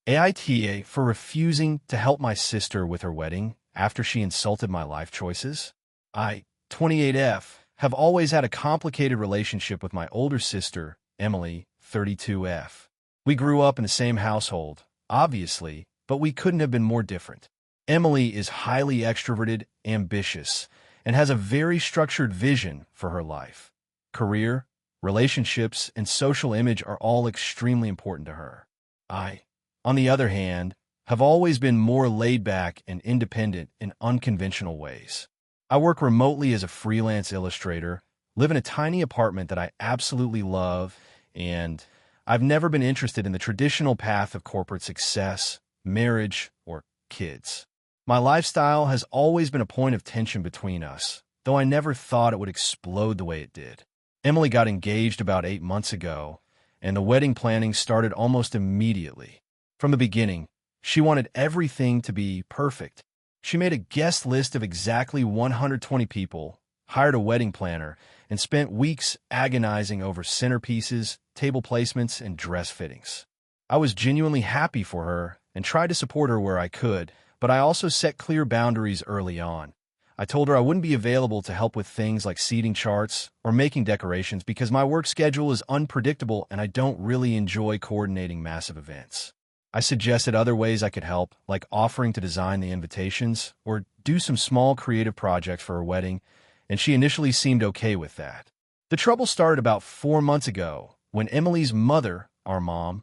AITA for refusing to help my sister with her wedding after she insulted my life choices. I, 28F, have always had a complicated relationship with my older sister, Emily, 32F. We grew up in the same household, obviously, but we couldn't have been more different. Emily is highly extroverted, ambitious, and has a very structured vision for her life. Career, relationships, and social image are all extremely important to her. I, on the other hand, have always been more laid-back and independent in unconventional ways. I work remotely as a freelance illustrator, live in a tiny apartment that I absolutely love, and I've never been interested in the traditional path of corporate success, marriage, or kids. My lifestyle has always been a point of tension between us, though I never thought it would explode the way it did. Emily got engaged about 8 months ago, and the wedding planning started almost immediately. From the beginning, she wanted everything to be perfect. She made a guest list of exactly 120 people, hired a wedding planner, and spent weeks agonizing over centerpieces, table placements, and dress fittings. I was genuinely happy for her and tried to support her where I could, but I also set clear boundaries early on. I told her I wouldn't be available to help with things like seating charts or making decorations because my work schedule is unpredictable and I don't really enjoy coordinating massive events. I suggested other ways I could help, like offering to design the invitations or do some small creative projects for her wedding, and she initially seemed okay with that. The trouble started about 4 months ago when Emily's mother, our mom,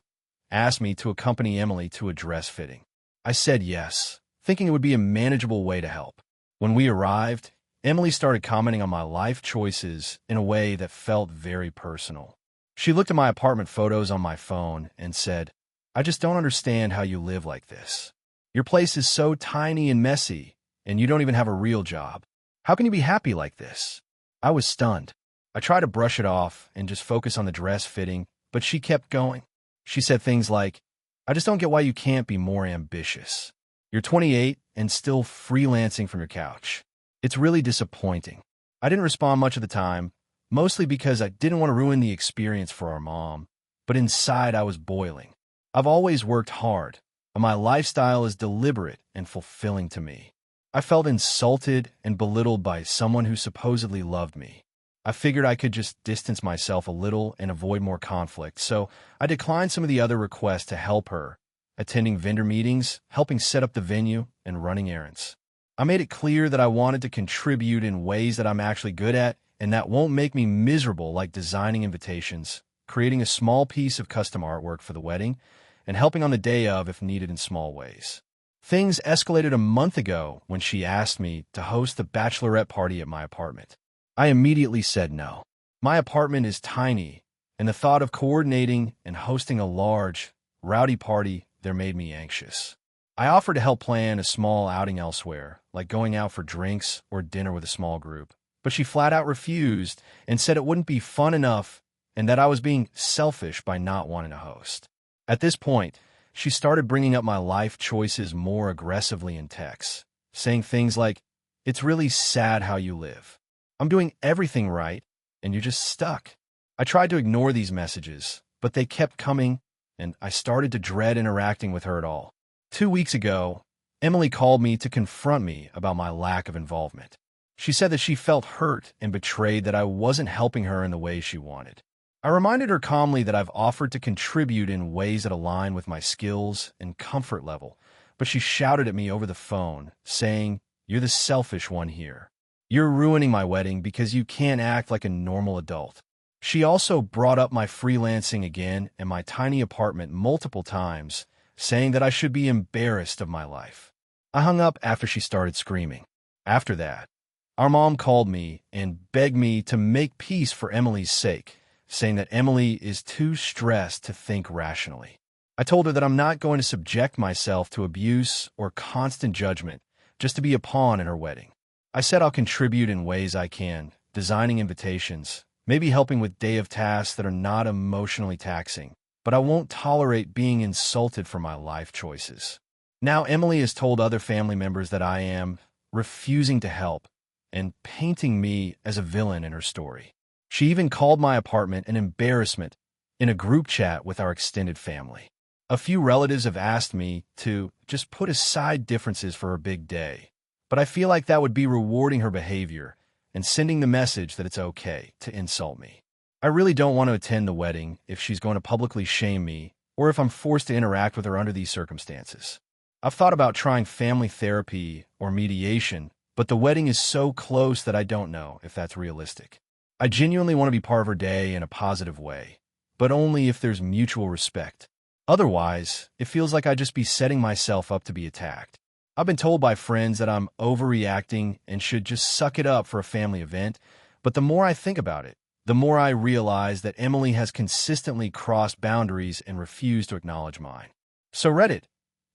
asked me to accompany Emily to a dress fitting. I said yes, thinking it would be a manageable way to help. When we arrived, Emily started commenting on my life choices in a way that felt very personal. She looked at my apartment photos on my phone and said, "I just don't understand how you live like this. Your place is so tiny and messy, and you don't even have a real job. How can you be happy like this?" I was stunned. I tried to brush it off and just focus on the dress fitting, but she kept going. She said things like, "I just don't get why you can't be more ambitious. You're 28 and still freelancing from your couch. It's really disappointing." I didn't respond much of the time, mostly because I didn't want to ruin the experience for our mom, but inside I was boiling. I've always worked hard, and my lifestyle is deliberate and fulfilling to me. I felt insulted and belittled by someone who supposedly loved me. I figured I could just distance myself a little and avoid more conflict, so I declined some of the other requests to help her, attending vendor meetings, helping set up the venue, and running errands. I made it clear that I wanted to contribute in ways that I'm actually good at and that won't make me miserable, like designing invitations, creating a small piece of custom artwork for the wedding, and helping on the day of if needed in small ways. Things escalated a month ago when she asked me to host the bachelorette party at my apartment. I immediately said no. My apartment is tiny, and the thought of coordinating and hosting a large, rowdy party there made me anxious. I offered to help plan a small outing elsewhere, like going out for drinks or dinner with a small group, but she flat out refused and said it wouldn't be fun enough and that I was being selfish by not wanting to host. At this point, she started bringing up my life choices more aggressively in texts, saying things like, "It's really sad how you live. I'm doing everything right, and you're just stuck." I tried to ignore these messages, but they kept coming, and I started to dread interacting with her at all. 2 weeks ago, Emily called me to confront me about my lack of involvement. She said that she felt hurt and betrayed that I wasn't helping her in the way she wanted. I reminded her calmly that I've offered to contribute in ways that align with my skills and comfort level, but she shouted at me over the phone, saying, "You're the selfish one here. You're ruining my wedding because you can't act like a normal adult." She also brought up my freelancing again and my tiny apartment multiple times, saying that I should be embarrassed of my life. I hung up after she started screaming. After that, our mom called me and begged me to make peace for Emily's sake, saying that Emily is too stressed to think rationally. I told her that I'm not going to subject myself to abuse or constant judgment just to be a pawn in her wedding. I said I'll contribute in ways I can, designing invitations, maybe helping with day of tasks that are not emotionally taxing, but I won't tolerate being insulted for my life choices. Now Emily has told other family members that I am refusing to help and painting me as a villain in her story. She even called my apartment an embarrassment in a group chat with our extended family. A few relatives have asked me to just put aside differences for her big day, but I feel like that would be rewarding her behavior and sending the message that it's okay to insult me. I really don't want to attend the wedding if she's going to publicly shame me or if I'm forced to interact with her under these circumstances. I've thought about trying family therapy or mediation, but the wedding is so close that I don't know if that's realistic. I genuinely want to be part of her day in a positive way, but only if there's mutual respect. Otherwise, it feels like I'd just be setting myself up to be attacked. I've been told by friends that I'm overreacting and should just suck it up for a family event, but the more I think about it, the more I realize that Emily has consistently crossed boundaries and refused to acknowledge mine. So Reddit,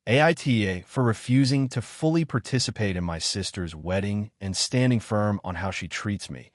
AITA for refusing to fully participate in my sister's wedding and standing firm on how she treats me,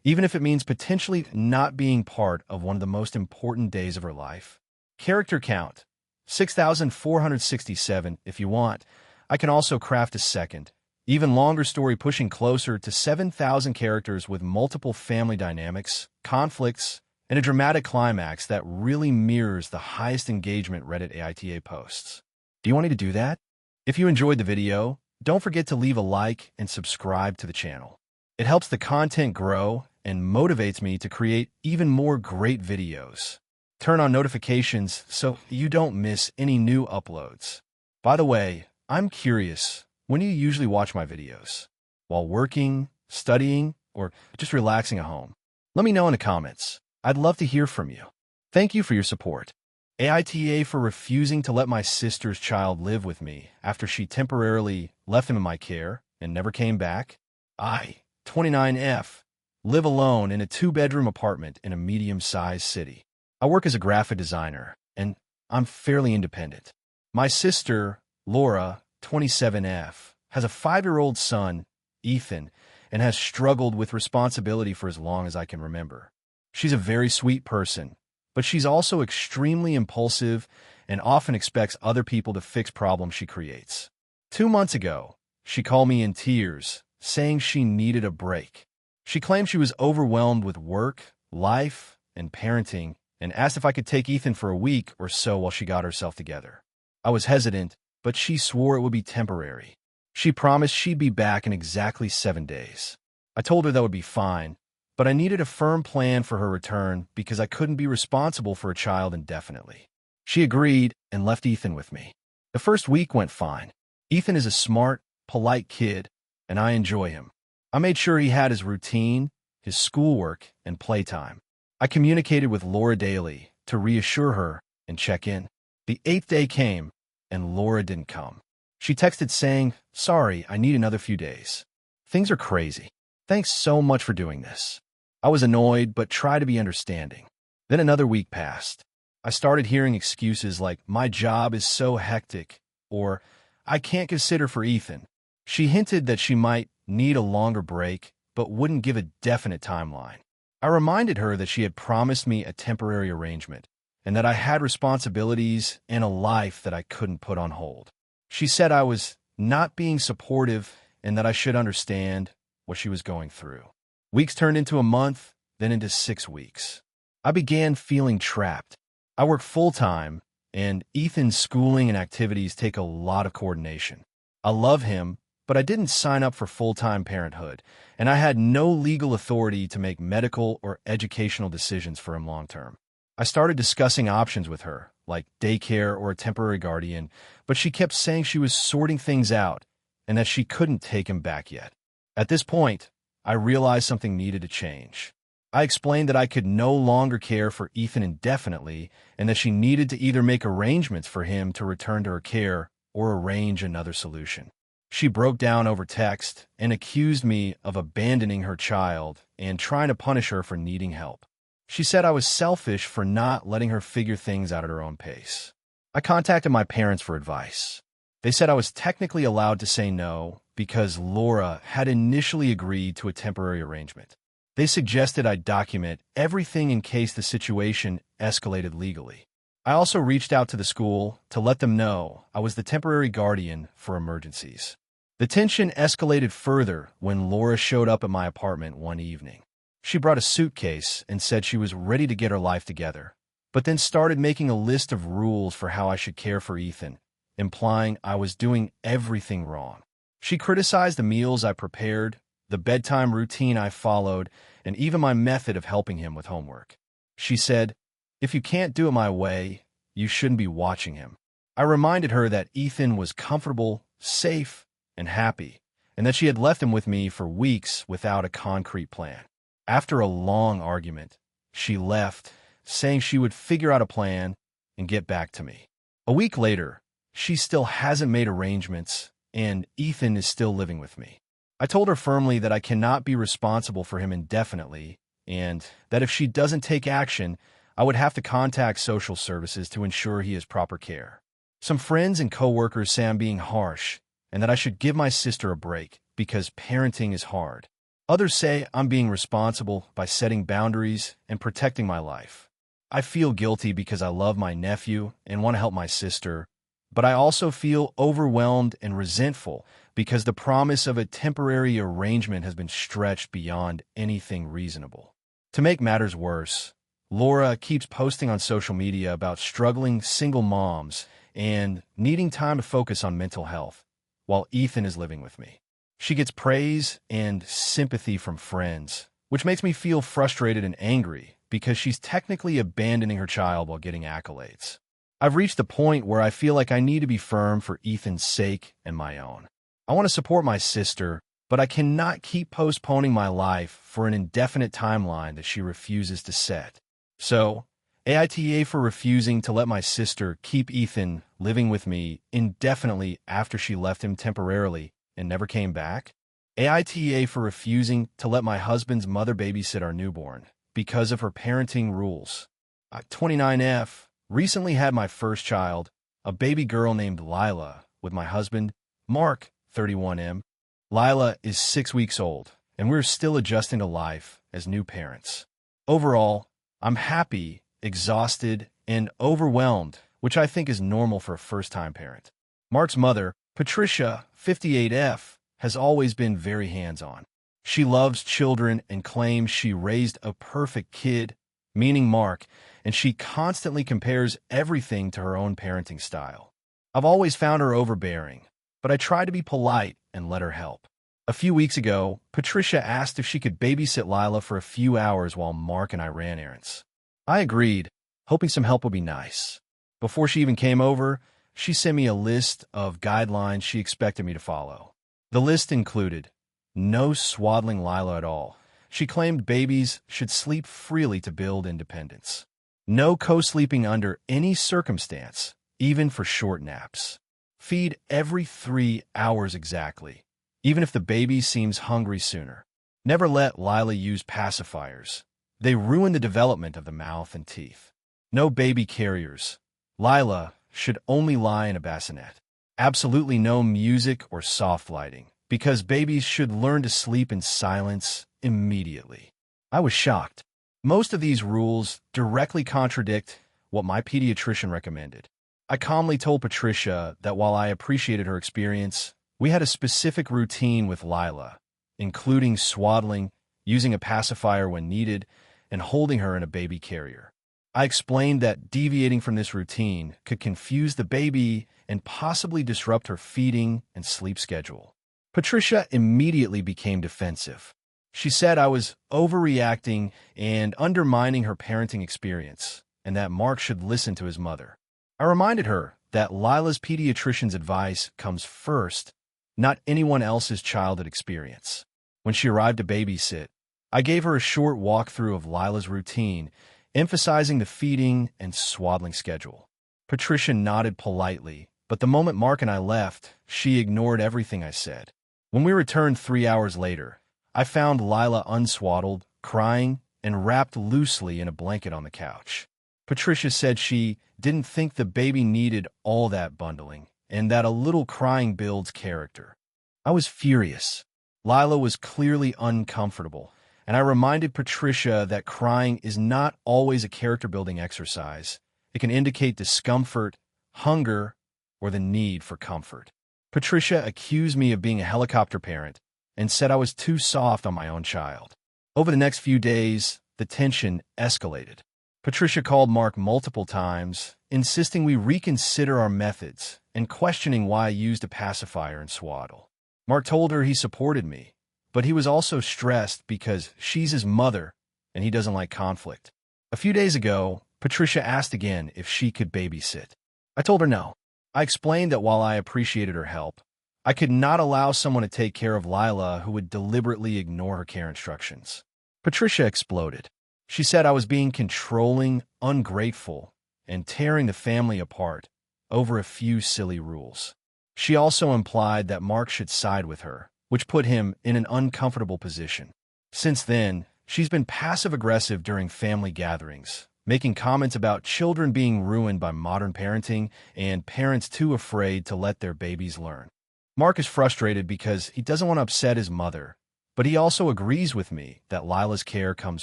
even if it means potentially not being part of one of the most important days of her life. Character count, 6,467 if you want. I can also craft a second, even longer story pushing closer to 7,000 characters with multiple family dynamics, conflicts, and a dramatic climax that really mirrors the highest engagement Reddit AITA posts. Do you want me to do that? If you enjoyed the video, don't forget to leave a like and subscribe to the channel. It helps the content grow and motivates me to create even more great videos. Turn on notifications so you don't miss any new uploads. By the way, I'm curious, when do you usually watch my videos? While working, studying, or just relaxing at home? Let me know in the comments. I'd love to hear from you. Thank you for your support. AITA for refusing to let my sister's child live with me after she temporarily left him in my care and never came back. I, 29F, live alone in a 2-bedroom apartment in a medium-sized city. I work as a graphic designer, and I'm fairly independent. My sister, Laura, 27F, has a 5-year-old son, Ethan, and has struggled with responsibility for as long as I can remember. She's a very sweet person, but she's also extremely impulsive and often expects other people to fix problems she creates. 2 months ago, she called me in tears, saying she needed a break. She claimed she was overwhelmed with work, life, and parenting, and asked if I could take Ethan for a week or so while she got herself together. I was hesitant, but she swore it would be temporary. She promised she'd be back in exactly 7 days. I told her that would be fine, but I needed a firm plan for her return because I couldn't be responsible for a child indefinitely. She agreed and left Ethan with me. The first week went fine. Ethan is a smart, polite kid, and I enjoy him. I made sure he had his routine, his schoolwork, and playtime. I communicated with Laura daily to reassure her and check in. The 8th day came, and Laura didn't come. She texted saying, "Sorry, I need another few days. Things are crazy. Thanks so much for doing this." I was annoyed, but tried to be understanding. Then another week passed. I started hearing excuses like, "My job is so hectic," or "I can't consider for Ethan." She hinted that she might need a longer break, but wouldn't give a definite timeline. I reminded her that she had promised me a temporary arrangement, and that I had responsibilities and a life that I couldn't put on hold. She said I was not being supportive and that I should understand what she was going through. Weeks turned into a month, then into 6 weeks. I began feeling trapped. I work full-time, and Ethan's schooling and activities take a lot of coordination. I love him, but I didn't sign up for full-time parenthood, and I had no legal authority to make medical or educational decisions for him long-term. I started discussing options with her, like daycare or a temporary guardian, but she kept saying she was sorting things out and that she couldn't take him back yet. At this point, I realized something needed to change. I explained that I could no longer care for Ethan indefinitely and that she needed to either make arrangements for him to return to her care or arrange another solution. She broke down over text and accused me of abandoning her child and trying to punish her for needing help. She said I was selfish for not letting her figure things out at her own pace. I contacted my parents for advice. They said I was technically allowed to say no because Laura had initially agreed to a temporary arrangement. They suggested I document everything in case the situation escalated legally. I also reached out to the school to let them know I was the temporary guardian for emergencies. The tension escalated further when Laura showed up at my apartment one evening. She brought a suitcase and said she was ready to get her life together, but then started making a list of rules for how I should care for Ethan, implying I was doing everything wrong. She criticized the meals I prepared, the bedtime routine I followed, and even my method of helping him with homework. She said, "If you can't do it my way, you shouldn't be watching him." I reminded her that Ethan was comfortable, safe, and happy, and that she had left him with me for weeks without a concrete plan. After a long argument, she left, saying she would figure out a plan and get back to me. A week later, she still hasn't made arrangements, and Ethan is still living with me. I told her firmly that I cannot be responsible for him indefinitely, and that if she doesn't take action, I would have to contact social services to ensure he has proper care. Some friends and coworkers say I'm being harsh, and that I should give my sister a break because parenting is hard. Others say I'm being responsible by setting boundaries and protecting my life. I feel guilty because I love my nephew and want to help my sister, but I also feel overwhelmed and resentful because the promise of a temporary arrangement has been stretched beyond anything reasonable. To make matters worse, Laura keeps posting on social media about struggling single moms and needing time to focus on mental health, while Ethan is living with me. She gets praise and sympathy from friends, which makes me feel frustrated and angry because she's technically abandoning her child while getting accolades. I've reached a point where I feel like I need to be firm for Ethan's sake and my own. I want to support my sister, but I cannot keep postponing my life for an indefinite timeline that she refuses to set. So, AITA for refusing to let my sister keep Ethan living with me indefinitely after she left him temporarily and never came back. AITA for refusing to let my husband's mother babysit our newborn because of her parenting rules. 29F recently had my first child, a baby girl named Lila, with my husband, Mark, 31M. Lila is 6 weeks old, and we're still adjusting to life as new parents. Overall, I'm happy, exhausted, and overwhelmed, which I think is normal for a first-time parent. Mark's mother, Patricia, 58F, has always been very hands-on. She loves children and claims she raised a perfect kid, meaning Mark, and she constantly compares everything to her own parenting style. I've always found her overbearing, but I try to be polite and let her help. A few weeks ago, Patricia asked if she could babysit Lila for a few hours while Mark and I ran errands. I agreed, hoping some help would be nice. Before she even came over, she sent me a list of guidelines she expected me to follow. The list included no swaddling Lila at all. She claimed babies should sleep freely to build independence. No co-sleeping under any circumstance, even for short naps. Feed every 3 hours exactly, even if the baby seems hungry sooner. Never let Lila use pacifiers. They ruin the development of the mouth and teeth. No baby carriers. Lila should only lie in a bassinet. Absolutely no music or soft lighting, because babies should learn to sleep in silence immediately. I was shocked. Most of these rules directly contradict what my pediatrician recommended. I calmly told Patricia that while I appreciated her experience, we had a specific routine with Lila, including swaddling, using a pacifier when needed, and holding her in a baby carrier. I explained that deviating from this routine could confuse the baby and possibly disrupt her feeding and sleep schedule. Patricia immediately became defensive. She said I was overreacting and undermining her parenting experience, and that Mark should listen to his mother. I reminded her that Lila's pediatrician's advice comes first, not anyone else's childhood experience. When she arrived to babysit, I gave her a short walkthrough of Lila's routine, emphasizing the feeding and swaddling schedule. Patricia nodded politely, but the moment Mark and I left, she ignored everything I said. When we returned 3 hours later, I found Lila unswaddled, crying, and wrapped loosely in a blanket on the couch. Patricia said she didn't think the baby needed all that bundling, and that a little crying builds character. I was furious. Lila was clearly uncomfortable, and I reminded Patricia that crying is not always a character-building exercise. It can indicate discomfort, hunger, or the need for comfort. Patricia accused me of being a helicopter parent and said I was too soft on my own child. Over the next few days, the tension escalated. Patricia called Mark multiple times, insisting we reconsider our methods and questioning why I used a pacifier and swaddle. Mark told her he supported me, but he was also stressed because she's his mother and he doesn't like conflict. A few days ago, Patricia asked again if she could babysit. I told her no. I explained that while I appreciated her help, I could not allow someone to take care of Lila who would deliberately ignore her care instructions. Patricia exploded. She said I was being controlling, ungrateful, and tearing the family apart over a few silly rules. She also implied that Mark should side with her, which put him in an uncomfortable position. Since then, she's been passive-aggressive during family gatherings, making comments about children being ruined by modern parenting and parents too afraid to let their babies learn. Mark is frustrated because he doesn't want to upset his mother, but he also agrees with me that Lila's care comes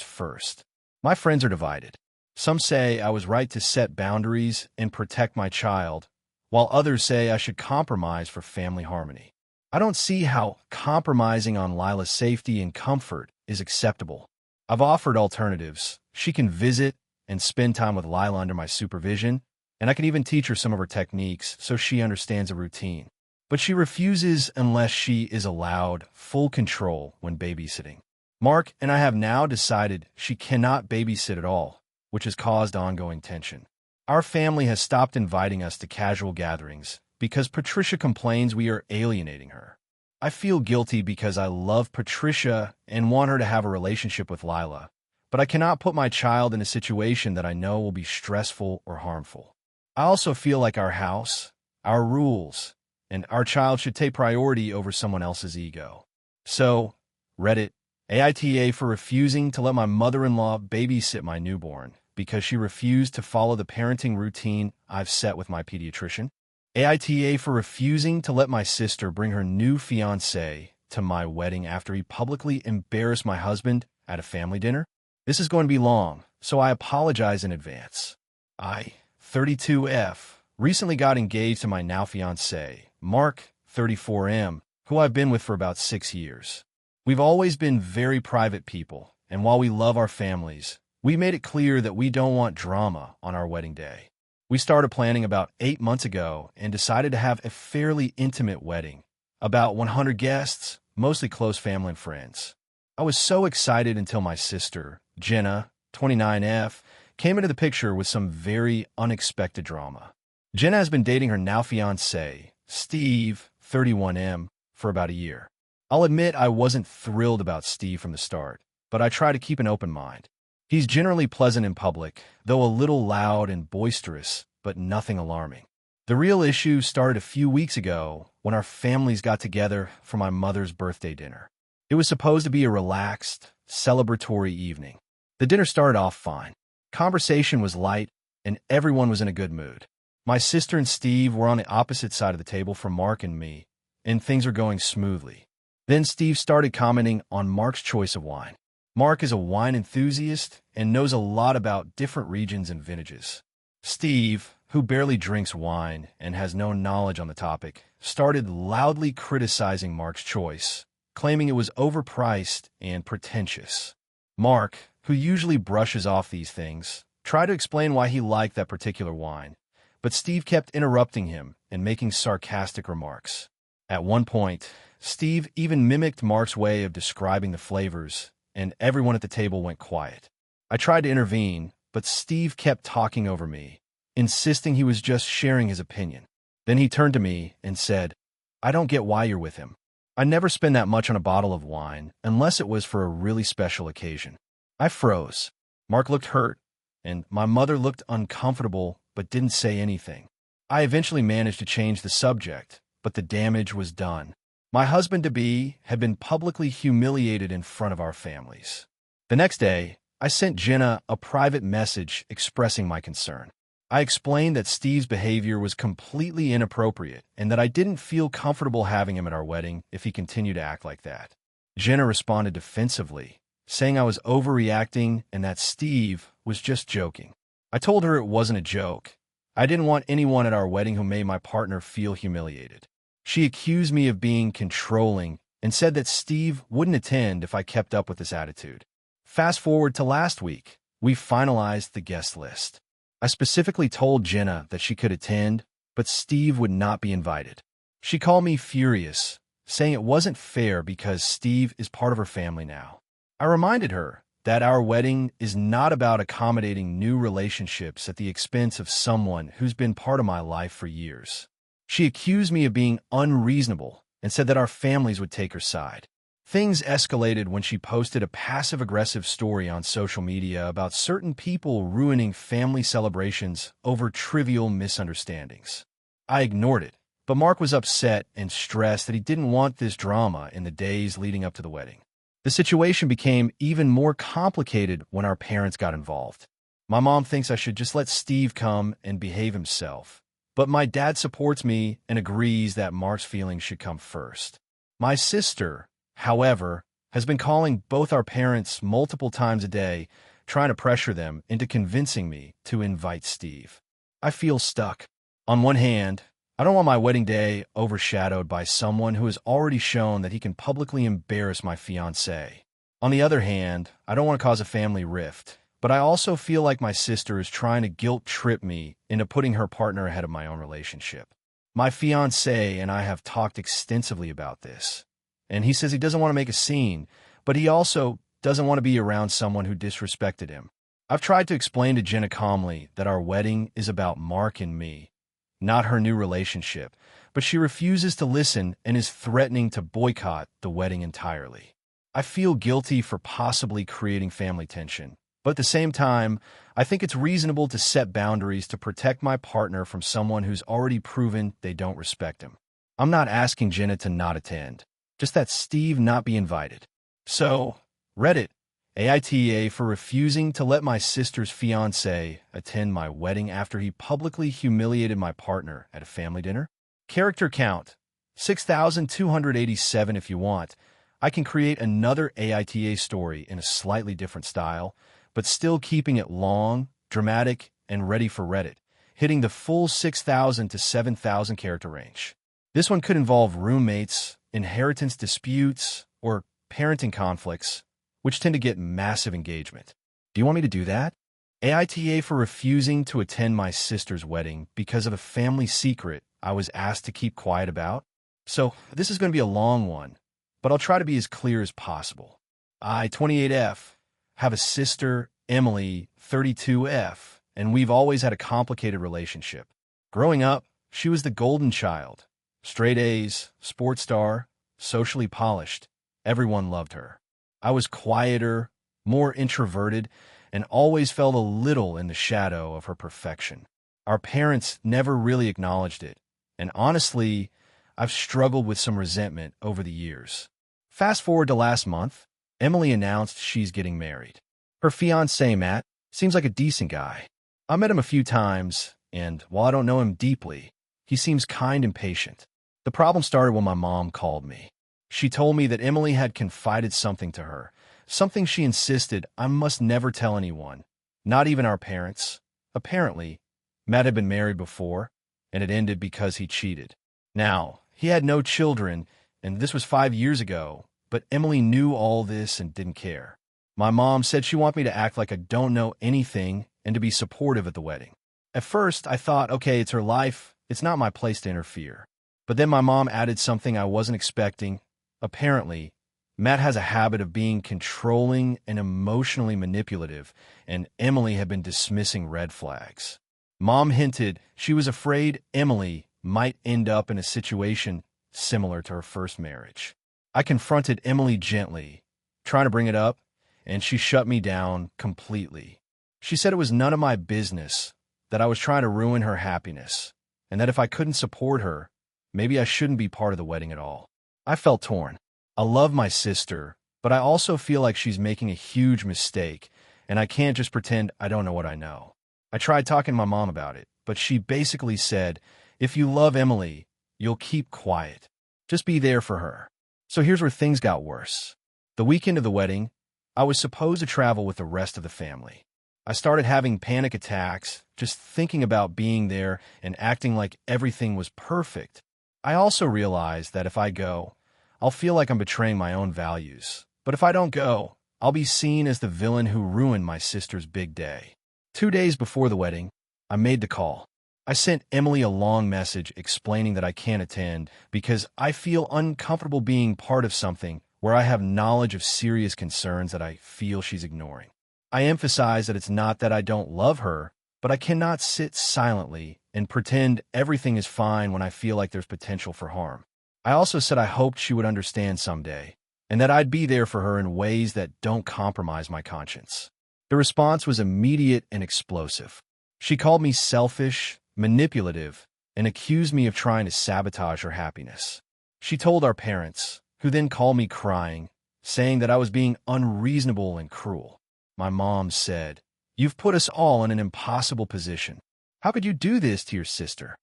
first. My friends are divided. Some say I was right to set boundaries and protect my child, while others say I should compromise for family harmony. I don't see how compromising on Lila's safety and comfort is acceptable. I've offered alternatives. She can visit and spend time with Lila under my supervision, and I can even teach her some of her techniques so she understands a routine. But she refuses unless she is allowed full control when babysitting. Mark and I have now decided she cannot babysit at all, which has caused ongoing tension. Our family has stopped inviting us to casual gatherings because Patricia complains we are alienating her. I feel guilty because I love Patricia and want her to have a relationship with Lila, but I cannot put my child in a situation that I know will be stressful or harmful. I also feel like our house, our rules, and our child should take priority over someone else's ego. So, Reddit, AITA for refusing to let my mother-in-law babysit my newborn because she refused to follow the parenting routine I've set with my pediatrician. AITA for refusing to let my sister bring her new fiancé to my wedding after he publicly embarrassed my husband at a family dinner. This is going to be long, so I apologize in advance. I, 32F, recently got engaged to my now fiancé, Mark, 34M, who I've been with for about 6 years. We've always been very private people, and while we love our families, we made it clear that we don't want drama on our wedding day. We started planning about 8 months ago and decided to have a fairly intimate wedding, about 100 guests, mostly close family and friends. I was so excited until my sister, Jenna, 29F, came into the picture with some very unexpected drama. Jenna has been dating her now fiancé, Steve, 31M, for about a year. I'll admit I wasn't thrilled about Steve from the start, but I try to keep an open mind. He's generally pleasant in public, though a little loud and boisterous, but nothing alarming. The real issue started a few weeks ago when our families got together for my mother's birthday dinner. It was supposed to be a relaxed, celebratory evening. The dinner started off fine. Conversation was light, and everyone was in a good mood. My sister and Steve were on the opposite side of the table from Mark and me, and things were going smoothly. Then Steve started commenting on Mark's choice of wine. Mark is a wine enthusiast and knows a lot about different regions and vintages. Steve, who barely drinks wine and has no knowledge on the topic, started loudly criticizing Mark's choice, claiming it was overpriced and pretentious. Mark, who usually brushes off these things, tried to explain why he liked that particular wine, but Steve kept interrupting him and making sarcastic remarks. At one point, Steve even mimicked Mark's way of describing the flavors, and everyone at the table went quiet. I tried to intervene, but Steve kept talking over me, insisting he was just sharing his opinion. Then he turned to me and said, "I don't get why you're with him. I never spend that much on a bottle of wine unless it was for a really special occasion." I froze. Mark looked hurt, and my mother looked uncomfortable but didn't say anything. I eventually managed to change the subject, but the damage was done. My husband-to-be had been publicly humiliated in front of our families. The next day, I sent Jenna a private message expressing my concern. I explained that Steve's behavior was completely inappropriate and that I didn't feel comfortable having him at our wedding if he continued to act like that. Jenna responded defensively, saying I was overreacting and that Steve was just joking. I told her it wasn't a joke. I didn't want anyone at our wedding who made my partner feel humiliated. She accused me of being controlling and said that Steve wouldn't attend if I kept up with this attitude. Fast forward to last week. We finalized the guest list. I specifically told Jenna that she could attend, but Steve would not be invited. She called me furious, saying it wasn't fair because Steve is part of her family now. I reminded her that our wedding is not about accommodating new relationships at the expense of someone who's been part of my life for years. She accused me of being unreasonable and said that our families would take her side. Things escalated when she posted a passive-aggressive story on social media about certain people ruining family celebrations over trivial misunderstandings. I ignored it, but Mark was upset and stressed that he didn't want this drama in the days leading up to the wedding. The situation became even more complicated when our parents got involved. My mom thinks I should just let Steve come and behave himself, but my dad supports me and agrees that Mark's feelings should come first. My sister, however, has been calling both our parents multiple times a day, trying to pressure them into convincing me to invite Steve. I feel stuck. On one hand, I don't want my wedding day overshadowed by someone who has already shown that he can publicly embarrass my fiancé. On the other hand, I don't want to cause a family rift, but I also feel like my sister is trying to guilt-trip me into putting her partner ahead of my own relationship. My fiancé and I have talked extensively about this, and he says he doesn't want to make a scene, but he also doesn't want to be around someone who disrespected him. I've tried to explain to Jenna calmly that our wedding is about Mark and me, not her new relationship, but she refuses to listen and is threatening to boycott the wedding entirely. I feel guilty for possibly creating family tension, but at the same time, I think it's reasonable to set boundaries to protect my partner from someone who's already proven they don't respect him. I'm not asking Jenna to not attend, just that Steve not be invited. So, Reddit, AITA for refusing to let my sister's fiancé attend my wedding after he publicly humiliated my partner at a family dinner. Character count, 6,287 if you want. I can create another AITA story in a slightly different style, but still keeping it long, dramatic, and ready for Reddit, hitting the full 6,000 to 7,000 character range. This one could involve roommates, inheritance disputes, or parenting conflicts, which tend to get massive engagement. Do you want me to do that? AITA for refusing to attend my sister's wedding because of a family secret I was asked to keep quiet about. So this is going to be a long one, but I'll try to be as clear as possible. I, 28F, have a sister, Emily, 32F, and we've always had a complicated relationship. Growing up, she was the golden child. Straight A's, sports star, socially polished. Everyone loved her. I was quieter, more introverted, and always felt a little in the shadow of her perfection. Our parents never really acknowledged it, and honestly, I've struggled with some resentment over the years. Fast forward to last month, Emily announced she's getting married. Her fiancé, Matt, seems like a decent guy. I met him a few times, and while I don't know him deeply, he seems kind and patient. The problem started when my mom called me. She told me that Emily had confided something to her, something she insisted I must never tell anyone, not even our parents. Apparently, Matt had been married before, and it ended because he cheated. Now, he had no children, and this was 5 years ago, but Emily knew all this and didn't care. My mom said she wanted me to act like I don't know anything and to be supportive at the wedding. At first, I thought, okay, it's her life, it's not my place to interfere. But then my mom added something I wasn't expecting. Apparently, Matt has a habit of being controlling and emotionally manipulative, and Emily had been dismissing red flags. Mom hinted she was afraid Emily might end up in a situation similar to her first marriage. I confronted Emily gently, trying to bring it up, and she shut me down completely. She said it was none of my business, that I was trying to ruin her happiness, and that if I couldn't support her, maybe I shouldn't be part of the wedding at all. I felt torn. I love my sister, but I also feel like she's making a huge mistake, and I can't just pretend I don't know what I know. I tried talking to my mom about it, but she basically said, if you love Emily, you'll keep quiet. Just be there for her. So here's where things got worse. The weekend of the wedding, I was supposed to travel with the rest of the family. I started having panic attacks, just thinking about being there and acting like everything was perfect. I also realized that if I go, I'll feel like I'm betraying my own values. But if I don't go, I'll be seen as the villain who ruined my sister's big day. 2 days before the wedding, I made the call. I sent Emily a long message explaining that I can't attend because I feel uncomfortable being part of something where I have knowledge of serious concerns that I feel she's ignoring. I emphasize that it's not that I don't love her, but I cannot sit silently and pretend everything is fine when I feel like there's potential for harm. I also said I hoped she would understand someday, and that I'd be there for her in ways that don't compromise my conscience. The response was immediate and explosive. She called me selfish, manipulative, and accused me of trying to sabotage her happiness. She told our parents, who then called me crying, saying that I was being unreasonable and cruel. My mom said, "You've put us all in an impossible position. How could you do this to your sister?"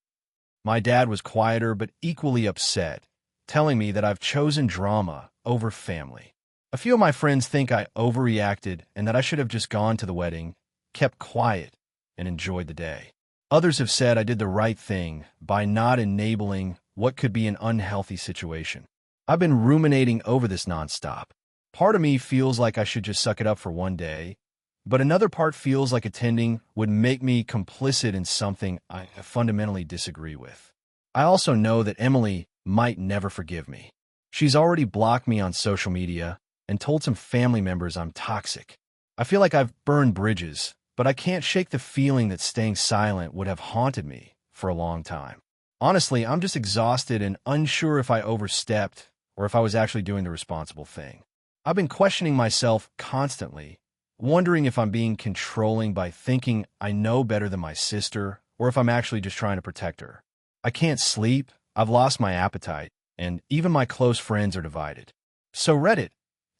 My dad was quieter but equally upset, telling me that I've chosen drama over family. A few of my friends think I overreacted and that I should have just gone to the wedding, kept quiet, and enjoyed the day. Others have said I did the right thing by not enabling what could be an unhealthy situation. I've been ruminating over this nonstop. Part of me feels like I should just suck it up for one day, but another part feels like attending would make me complicit in something I fundamentally disagree with. I also know that Emily might never forgive me. She's already blocked me on social media and told some family members I'm toxic. I feel like I've burned bridges, but I can't shake the feeling that staying silent would have haunted me for a long time. Honestly, I'm just exhausted and unsure if I overstepped or if I was actually doing the responsible thing. I've been questioning myself constantly, wondering if I'm being controlling by thinking I know better than my sister or if I'm actually just trying to protect her. I can't sleep, I've lost my appetite, and even my close friends are divided. So Reddit,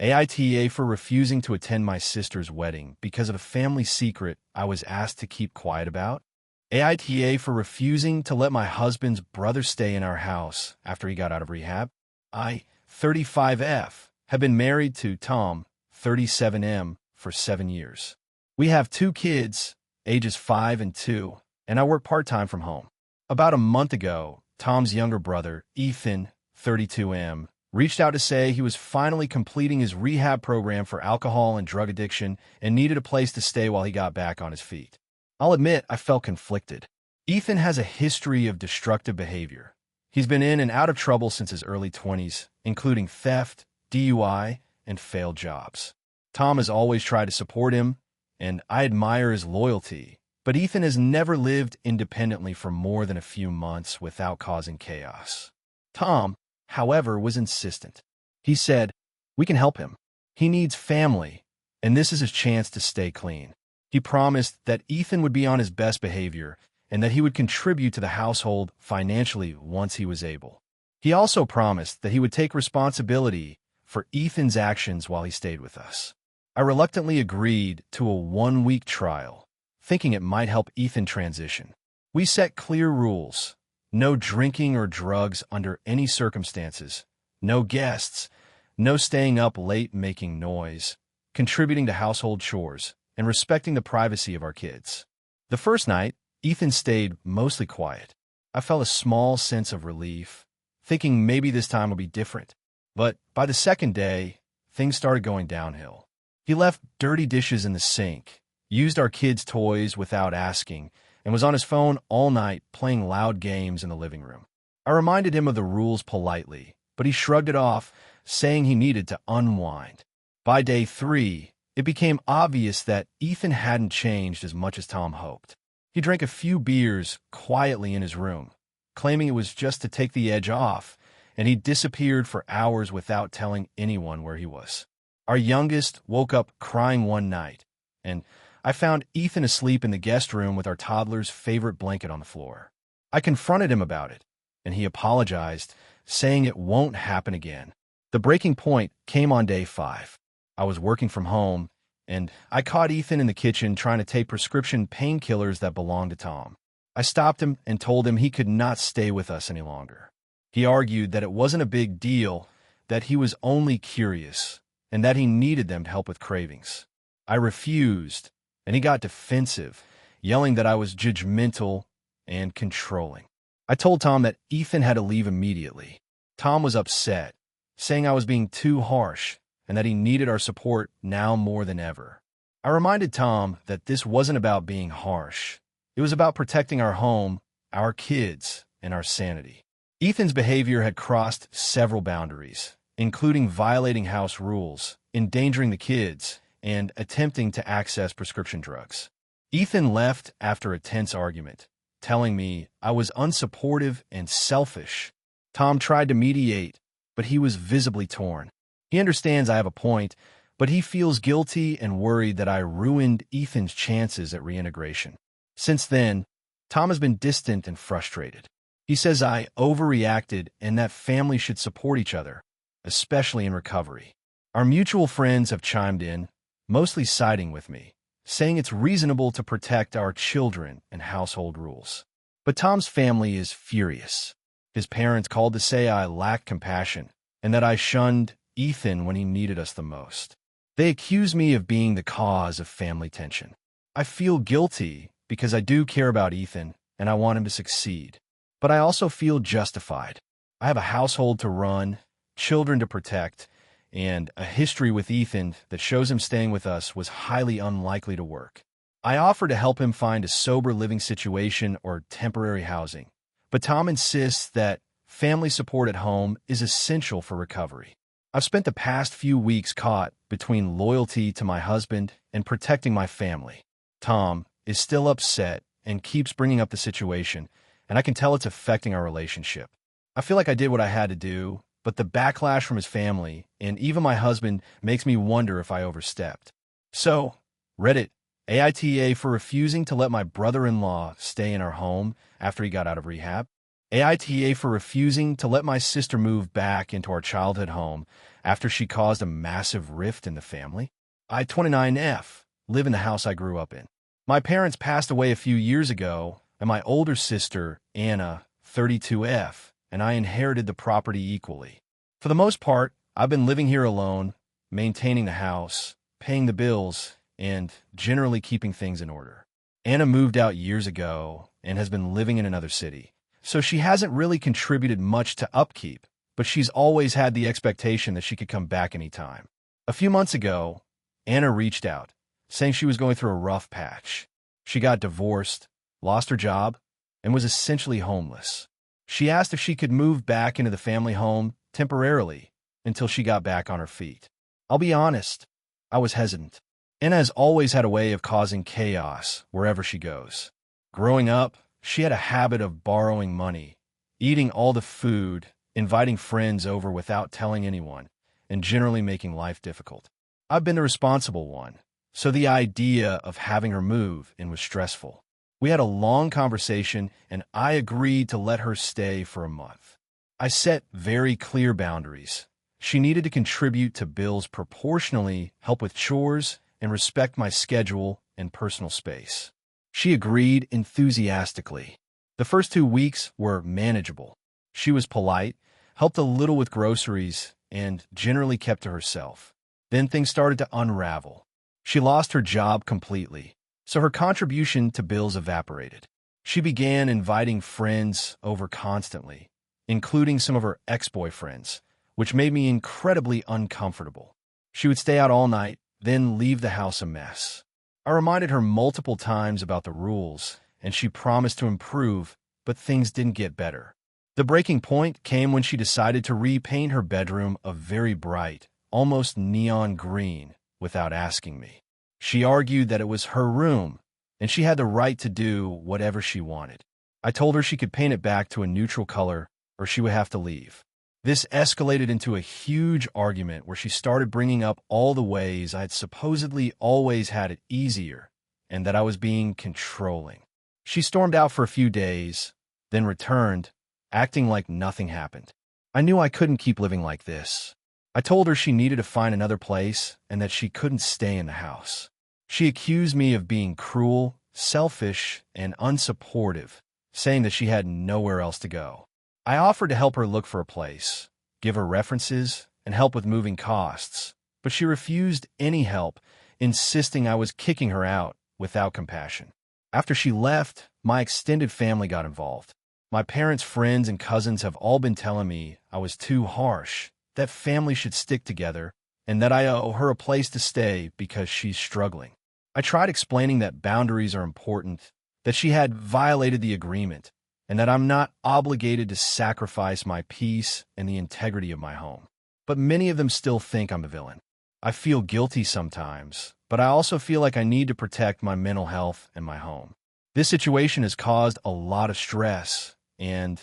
AITA for refusing to attend my sister's wedding because of a family secret I was asked to keep quiet about. AITA for refusing to let my husband's brother stay in our house after he got out of rehab. I, 35F, have been married to Tom, 37M, for 7 years. We have 2 kids, ages 5 and 2, and I work part-time from home. About a month ago, Tom's younger brother, Ethan, 32M, reached out to say he was finally completing his rehab program for alcohol and drug addiction and needed a place to stay while he got back on his feet. I'll admit I felt conflicted. Ethan has a history of destructive behavior. He's been in and out of trouble since his early 20s, including theft, DUI, and failed jobs. Tom has always tried to support him, and I admire his loyalty, but Ethan has never lived independently for more than a few months without causing chaos. Tom, however, was insistent. He said, "We can help him. He needs family, and this is his chance to stay clean." He promised that Ethan would be on his best behavior and that he would contribute to the household financially once he was able. He also promised that he would take responsibility for Ethan's actions while he stayed with us. I reluctantly agreed to a 1-week trial, thinking it might help Ethan transition. We set clear rules: no drinking or drugs under any circumstances, no guests, no staying up late making noise, contributing to household chores, and respecting the privacy of our kids. The first night, Ethan stayed mostly quiet. I felt a small sense of relief, thinking maybe this time would be different. But by the second day, things started going downhill. He left dirty dishes in the sink, used our kids' toys without asking, and was on his phone all night playing loud games in the living room. I reminded him of the rules politely, but he shrugged it off, saying he needed to unwind. By day 3, it became obvious that Ethan hadn't changed as much as Tom hoped. He drank a few beers quietly in his room, claiming it was just to take the edge off, and he disappeared for hours without telling anyone where he was. Our youngest woke up crying one night, and I found Ethan asleep in the guest room with our toddler's favorite blanket on the floor. I confronted him about it, and he apologized, saying it won't happen again. The breaking point came on day 5. I was working from home, and I caught Ethan in the kitchen trying to take prescription painkillers that belonged to Tom. I stopped him and told him he could not stay with us any longer. He argued that it wasn't a big deal, that he was only curious, and that he needed them to help with cravings. I refused, and he got defensive, yelling that I was judgmental and controlling. I told Tom that Ethan had to leave immediately. Tom was upset, saying I was being too harsh, and that he needed our support now more than ever. I reminded Tom that this wasn't about being harsh. It was about protecting our home, our kids, and our sanity. Ethan's behavior had crossed several boundaries, including violating house rules, endangering the kids, and attempting to access prescription drugs. Ethan left after a tense argument, telling me I was unsupportive and selfish. Tom tried to mediate, but he was visibly torn. He understands I have a point, but he feels guilty and worried that I ruined Ethan's chances at reintegration. Since then, Tom has been distant and frustrated. He says I overreacted and that families should support each other, especially in recovery. Our mutual friends have chimed in, mostly siding with me, saying it's reasonable to protect our children and household rules. But Tom's family is furious. His parents called to say I lack compassion and that I shunned Ethan when he needed us the most. They accuse me of being the cause of family tension. I feel guilty because I do care about Ethan and I want him to succeed. But I also feel justified. I have a household to run, children to protect, and a history with Ethan that shows him staying with us was highly unlikely to work. I offer to help him find a sober living situation or temporary housing, but Tom insists that family support at home is essential for recovery. I've spent the past few weeks caught between loyalty to my husband and protecting my family. Tom is still upset and keeps bringing up the situation, and I can tell it's affecting our relationship. I feel like I did what I had to do, but the backlash from his family and even my husband makes me wonder if I overstepped. So, Reddit, AITA for refusing to let my brother-in-law stay in our home after he got out of rehab. AITA for refusing to let my sister move back into our childhood home after she caused a massive rift in the family. I, 29F, live in the house I grew up in. My parents passed away a few years ago, and my older sister, Anna, 32F, and I inherited the property equally. For the most part, I've been living here alone, maintaining the house, paying the bills, and generally keeping things in order. Anna moved out years ago and has been living in another city, so she hasn't really contributed much to upkeep, but she's always had the expectation that she could come back anytime. A few months ago, Anna reached out, saying she was going through a rough patch. She got divorced, lost her job, and was essentially homeless. She asked if she could move back into the family home temporarily until she got back on her feet. I'll be honest, I was hesitant. Anna has always had a way of causing chaos wherever she goes. Growing up, she had a habit of borrowing money, eating all the food, inviting friends over without telling anyone, and generally making life difficult. I've been the responsible one, so the idea of having her move in was stressful. We had a long conversation, and I agreed to let her stay for a month. I set very clear boundaries. She needed to contribute to bills proportionally, help with chores, and respect my schedule and personal space. She agreed enthusiastically. The first 2 weeks were manageable. She was polite, helped a little with groceries, and generally kept to herself. Then things started to unravel. She lost her job completely, so her contribution to bills evaporated. She began inviting friends over constantly, including some of her ex-boyfriends, which made me incredibly uncomfortable. She would stay out all night, then leave the house a mess. I reminded her multiple times about the rules, and she promised to improve, but things didn't get better. The breaking point came when she decided to repaint her bedroom a very bright, almost neon green, without asking me. She argued that it was her room, and she had the right to do whatever she wanted. I told her she could paint it back to a neutral color, or she would have to leave. This escalated into a huge argument where she started bringing up all the ways I had supposedly always had it easier, and that I was being controlling. She stormed out for a few days, then returned, acting like nothing happened. I knew I couldn't keep living like this. I told her she needed to find another place and that she couldn't stay in the house. She accused me of being cruel, selfish, and unsupportive, saying that she had nowhere else to go. I offered to help her look for a place, give her references, and help with moving costs, but she refused any help, insisting I was kicking her out without compassion. After she left, my extended family got involved. My parents' friends and cousins have all been telling me I was too harsh, that families should stick together, and that I owe her a place to stay because she's struggling. I tried explaining that boundaries are important, that she had violated the agreement, and that I'm not obligated to sacrifice my peace and the integrity of my home. But many of them still think I'm a villain. I feel guilty sometimes, but I also feel like I need to protect my mental health and my home. This situation has caused a lot of stress, and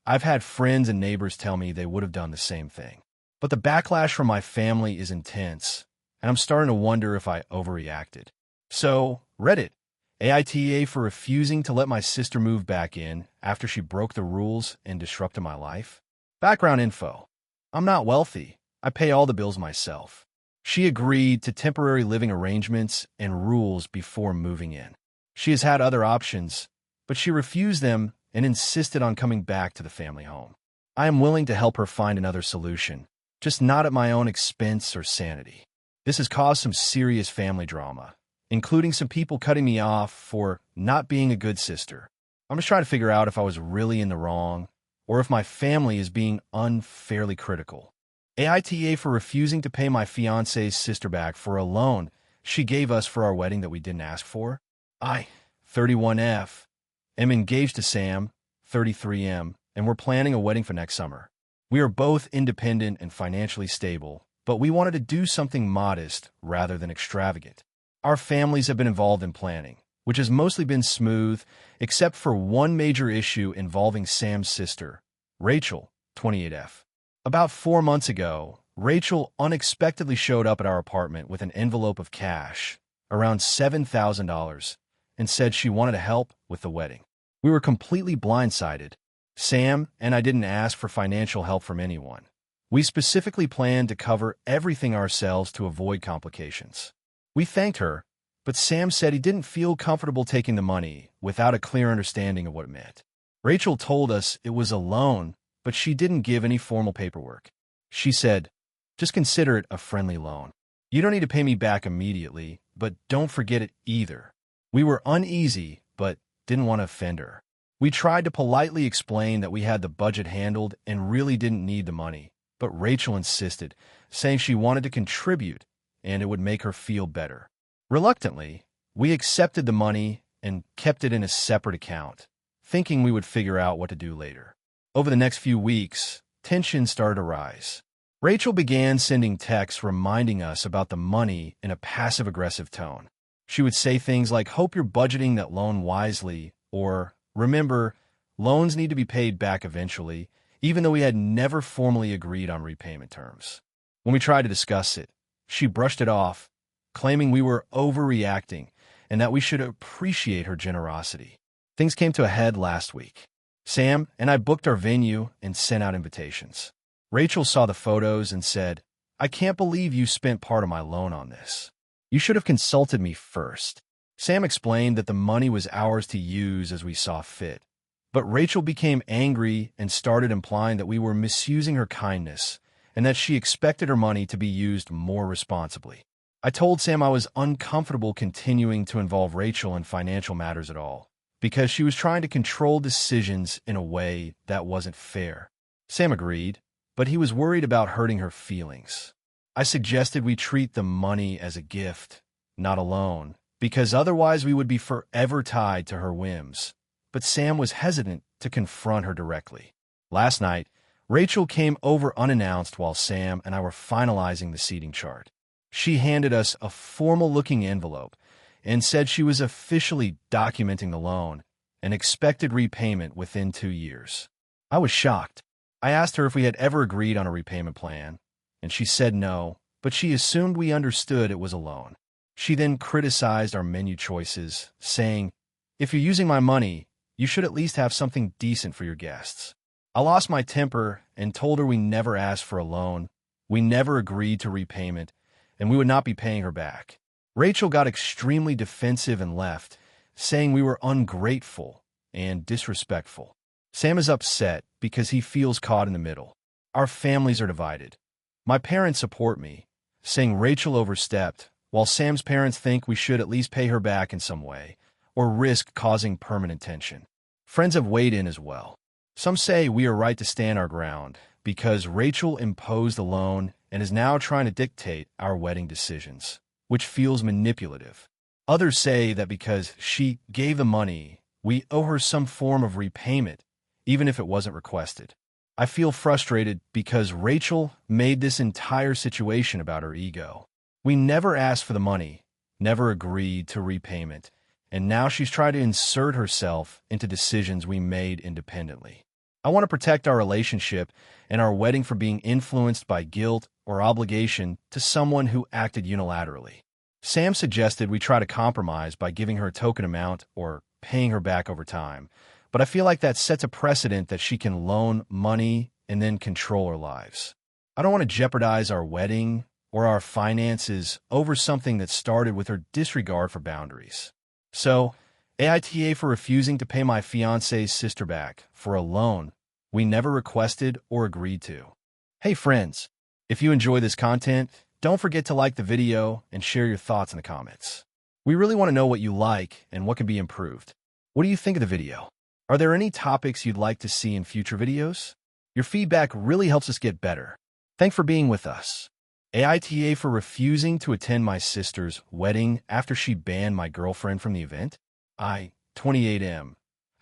I've had friends and neighbors tell me they would have done the same thing. But the backlash from my family is intense, and I'm starting to wonder if I overreacted. So, Reddit, AITA for refusing to let my sister move back in after she broke the rules and disrupted my life. Background info. I'm not wealthy. I pay all the bills myself. She agreed to temporary living arrangements and rules before moving in. She has had other options, but she refused them and insisted on coming back to the family home. I am willing to help her find another solution, just not at my own expense or sanity. This has caused some serious family drama, including some people cutting me off for not being a good sister. I'm just trying to figure out if I was really in the wrong or if my family is being unfairly critical. AITA for refusing to pay my fiance's sister back for a loan she gave us for our wedding that we didn't ask for. I, 31F, am engaged to Sam, 33M, and we're planning a wedding for next summer. We are both independent and financially stable, but we wanted to do something modest rather than extravagant. Our families have been involved in planning, which has mostly been smooth, except for one major issue involving Sam's sister, Rachel, 28F. About 4 months ago, Rachel unexpectedly showed up at our apartment with an envelope of cash, around $7,000, and said she wanted to help with the wedding. We were completely blindsided. Sam and I didn't ask for financial help from anyone. We specifically planned to cover everything ourselves to avoid complications. We thanked her, but Sam said he didn't feel comfortable taking the money without a clear understanding of what it meant. Rachel told us it was a loan, but she didn't give any formal paperwork. She said, "Just consider it a friendly loan. You don't need to pay me back immediately, but don't forget it either." We were uneasy, but didn't want to offend her. We tried to politely explain that we had the budget handled and really didn't need the money, but Rachel insisted, saying she wanted to contribute and it would make her feel better. Reluctantly, we accepted the money and kept it in a separate account, thinking we would figure out what to do later. Over the next few weeks, tension started to rise. Rachel began sending texts reminding us about the money in a passive-aggressive tone. She would say things like, "Hope you're budgeting that loan wisely," or, "Remember, loans need to be paid back eventually," even though we had never formally agreed on repayment terms. When we tried to discuss it, she brushed it off, claiming we were overreacting and that we should appreciate her generosity. Things came to a head last week. Sam and I booked our venue and sent out invitations. Rachel saw the photos and said, "I can't believe you spent part of my loan on this. You should have consulted me first." Sam explained that the money was ours to use as we saw fit, but Rachel became angry and started implying that we were misusing her kindness and that she expected her money to be used more responsibly. I told Sam I was uncomfortable continuing to involve Rachel in financial matters at all, because she was trying to control decisions in a way that wasn't fair. Sam agreed, but he was worried about hurting her feelings. I suggested we treat the money as a gift, not a loan, because otherwise we would be forever tied to her whims. But Sam was hesitant to confront her directly. Last night, Rachel came over unannounced while Sam and I were finalizing the seating chart. She handed us a formal-looking envelope and said she was officially documenting the loan and expected repayment within 2 years. I was shocked. I asked her if we had ever agreed on a repayment plan, and she said no, but she assumed we understood it was a loan. She then criticized our menu choices, saying, "If you're using my money, you should at least have something decent for your guests." I lost my temper and told her we never asked for a loan, we never agreed to repayment, and we would not be paying her back. Rachel got extremely defensive and left, saying we were ungrateful and disrespectful. Sam is upset because he feels caught in the middle. Our families are divided. My parents support me, saying Rachel overstepped, while Sam's parents think we should at least pay her back in some way, or risk causing permanent tension. Friends have weighed in as well. Some say we are right to stand our ground because Rachel imposed the loan and is now trying to dictate our wedding decisions, which feels manipulative. Others say that because she gave the money, we owe her some form of repayment, even if it wasn't requested. I feel frustrated because Rachel made this entire situation about her ego. We never asked for the money, never agreed to repayment, and now she's trying to insert herself into decisions we made independently. I want to protect our relationship and our wedding from being influenced by guilt or obligation to someone who acted unilaterally. Sam suggested we try to compromise by giving her a token amount or paying her back over time, but I feel like that sets a precedent that she can loan money and then control our lives. I don't want to jeopardize our wedding or our finances over something that started with her disregard for boundaries. So, AITA for refusing to pay my fiance's sister back for a loan we never requested or agreed to. Hey friends, if you enjoy this content, don't forget to like the video and share your thoughts in the comments. We really want to know what you like and what can be improved. What do you think of the video? Are there any topics you'd like to see in future videos? Your feedback really helps us get better. Thanks for being with us. AITA for refusing to attend my sister's wedding after she banned my girlfriend from the event. I, 28M,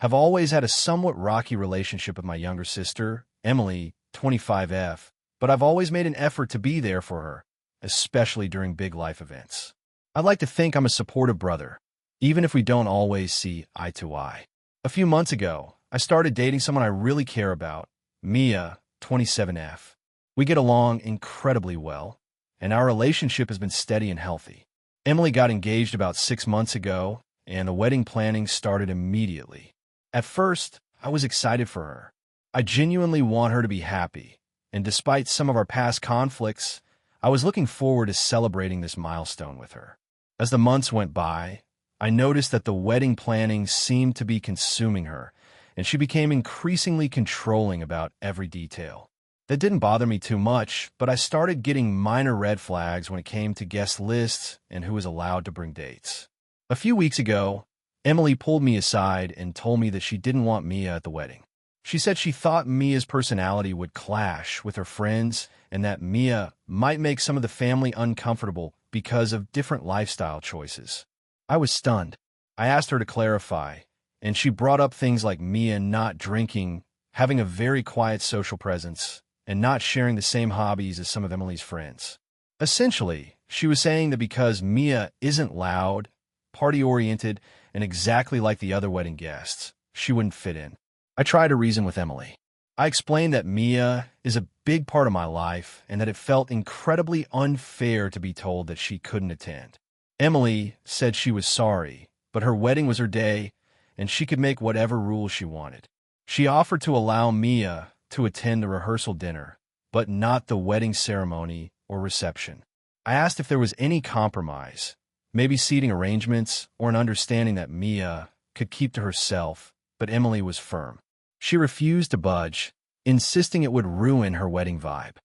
have always had a somewhat rocky relationship with my younger sister, Emily, 25F, but I've always made an effort to be there for her, especially during big life events. I'd like to think I'm a supportive brother, even if we don't always see eye to eye. A few months ago, I started dating someone I really care about, Mia, 27F. We get along incredibly well, and our relationship has been steady and healthy. Emily got engaged about 6 months ago, and the wedding planning started immediately. At first, I was excited for her. I genuinely want her to be happy, and despite some of our past conflicts, I was looking forward to celebrating this milestone with her. As the months went by, I noticed that the wedding planning seemed to be consuming her, and she became increasingly controlling about every detail. That didn't bother me too much, but I started getting minor red flags when it came to guest lists and who was allowed to bring dates. A few weeks ago, Emily pulled me aside and told me that she didn't want Mia at the wedding. She said she thought Mia's personality would clash with her friends and that Mia might make some of the family uncomfortable because of different lifestyle choices. I was stunned. I asked her to clarify, and she brought up things like Mia not drinking, having a very quiet social presence, and not sharing the same hobbies as some of Emily's friends. Essentially, she was saying that because Mia isn't loud, party-oriented, and exactly like the other wedding guests, she wouldn't fit in. I tried to reason with Emily. I explained that Mia is a big part of my life and that it felt incredibly unfair to be told that she couldn't attend. Emily said she was sorry, but her wedding was her day, and she could make whatever rules she wanted. She offered to allow Mia to attend the rehearsal dinner, but not the wedding ceremony or reception. I asked if there was any compromise, maybe seating arrangements or an understanding that Mia could keep to herself, but Emily was firm. She refused to budge, insisting it would ruin her wedding vibe.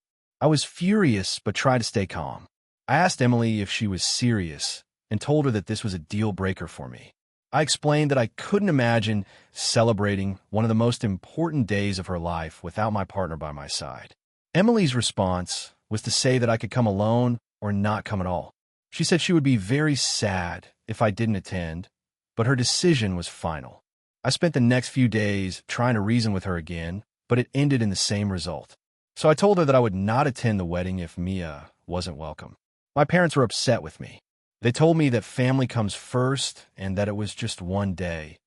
I was furious but tried to stay calm. I asked Emily if she was serious and told her that this was a deal breaker for me. I explained that I couldn't imagine celebrating one of the most important days of her life without my partner by my side. Emily's response was to say that I could come alone or not come at all. She said she would be very sad if I didn't attend, but her decision was final. I spent the next few days trying to reason with her again, but it ended in the same result. So I told her that I would not attend the wedding if Mia wasn't welcome. My parents were upset with me. They told me that family comes first and that it was just one day,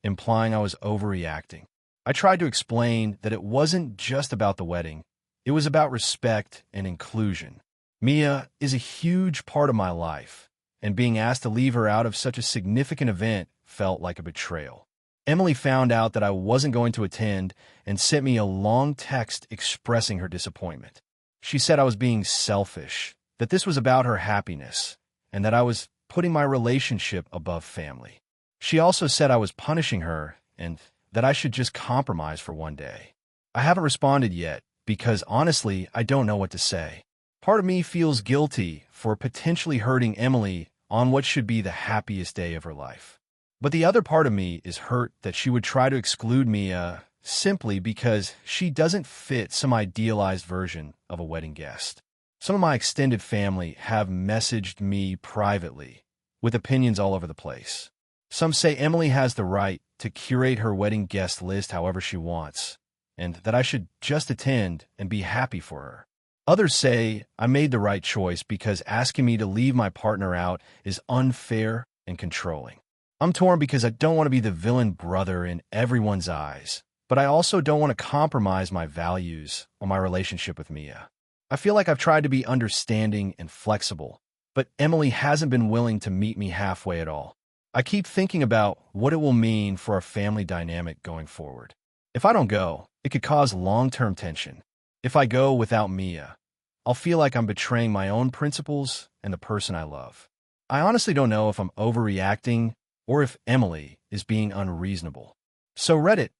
implying I was overreacting. I tried to explain that it wasn't just about the wedding. It was about respect and inclusion. Mia is a huge part of my life, and being asked to leave her out of such a significant event felt like a betrayal. Emily found out that I wasn't going to attend and sent me a long text expressing her disappointment. She said I was being selfish, that this was about her happiness, and that I was putting my relationship above family. She also said I was punishing her and that I should just compromise for one day. I haven't responded yet because honestly, I don't know what to say. Part of me feels guilty for potentially hurting Emily on what should be the happiest day of her life. But the other part of me is hurt that she would try to exclude me simply because she doesn't fit some idealized version of a wedding guest. Some of my extended family have messaged me privately with opinions all over the place. Some say Emily has the right to curate her wedding guest list however she wants, and that I should just attend and be happy for her. Others say I made the right choice because asking me to leave my partner out is unfair and controlling. I'm torn because I don't want to be the villain brother in everyone's eyes, but I also don't want to compromise my values or my relationship with Mia. I feel like I've tried to be understanding and flexible, but Emily hasn't been willing to meet me halfway at all. I keep thinking about what it will mean for our family dynamic going forward. If I don't go, it could cause long-term tension. If I go without Mia, I'll feel like I'm betraying my own principles and the person I love. I honestly don't know if I'm overreacting or if Emily is being unreasonable. So Reddit,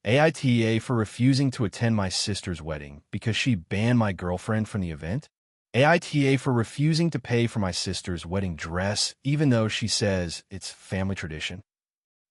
AITA for refusing to attend my sister's wedding because she banned my girlfriend from the event. AITA for refusing to pay for my sister's wedding dress even though she says it's family tradition.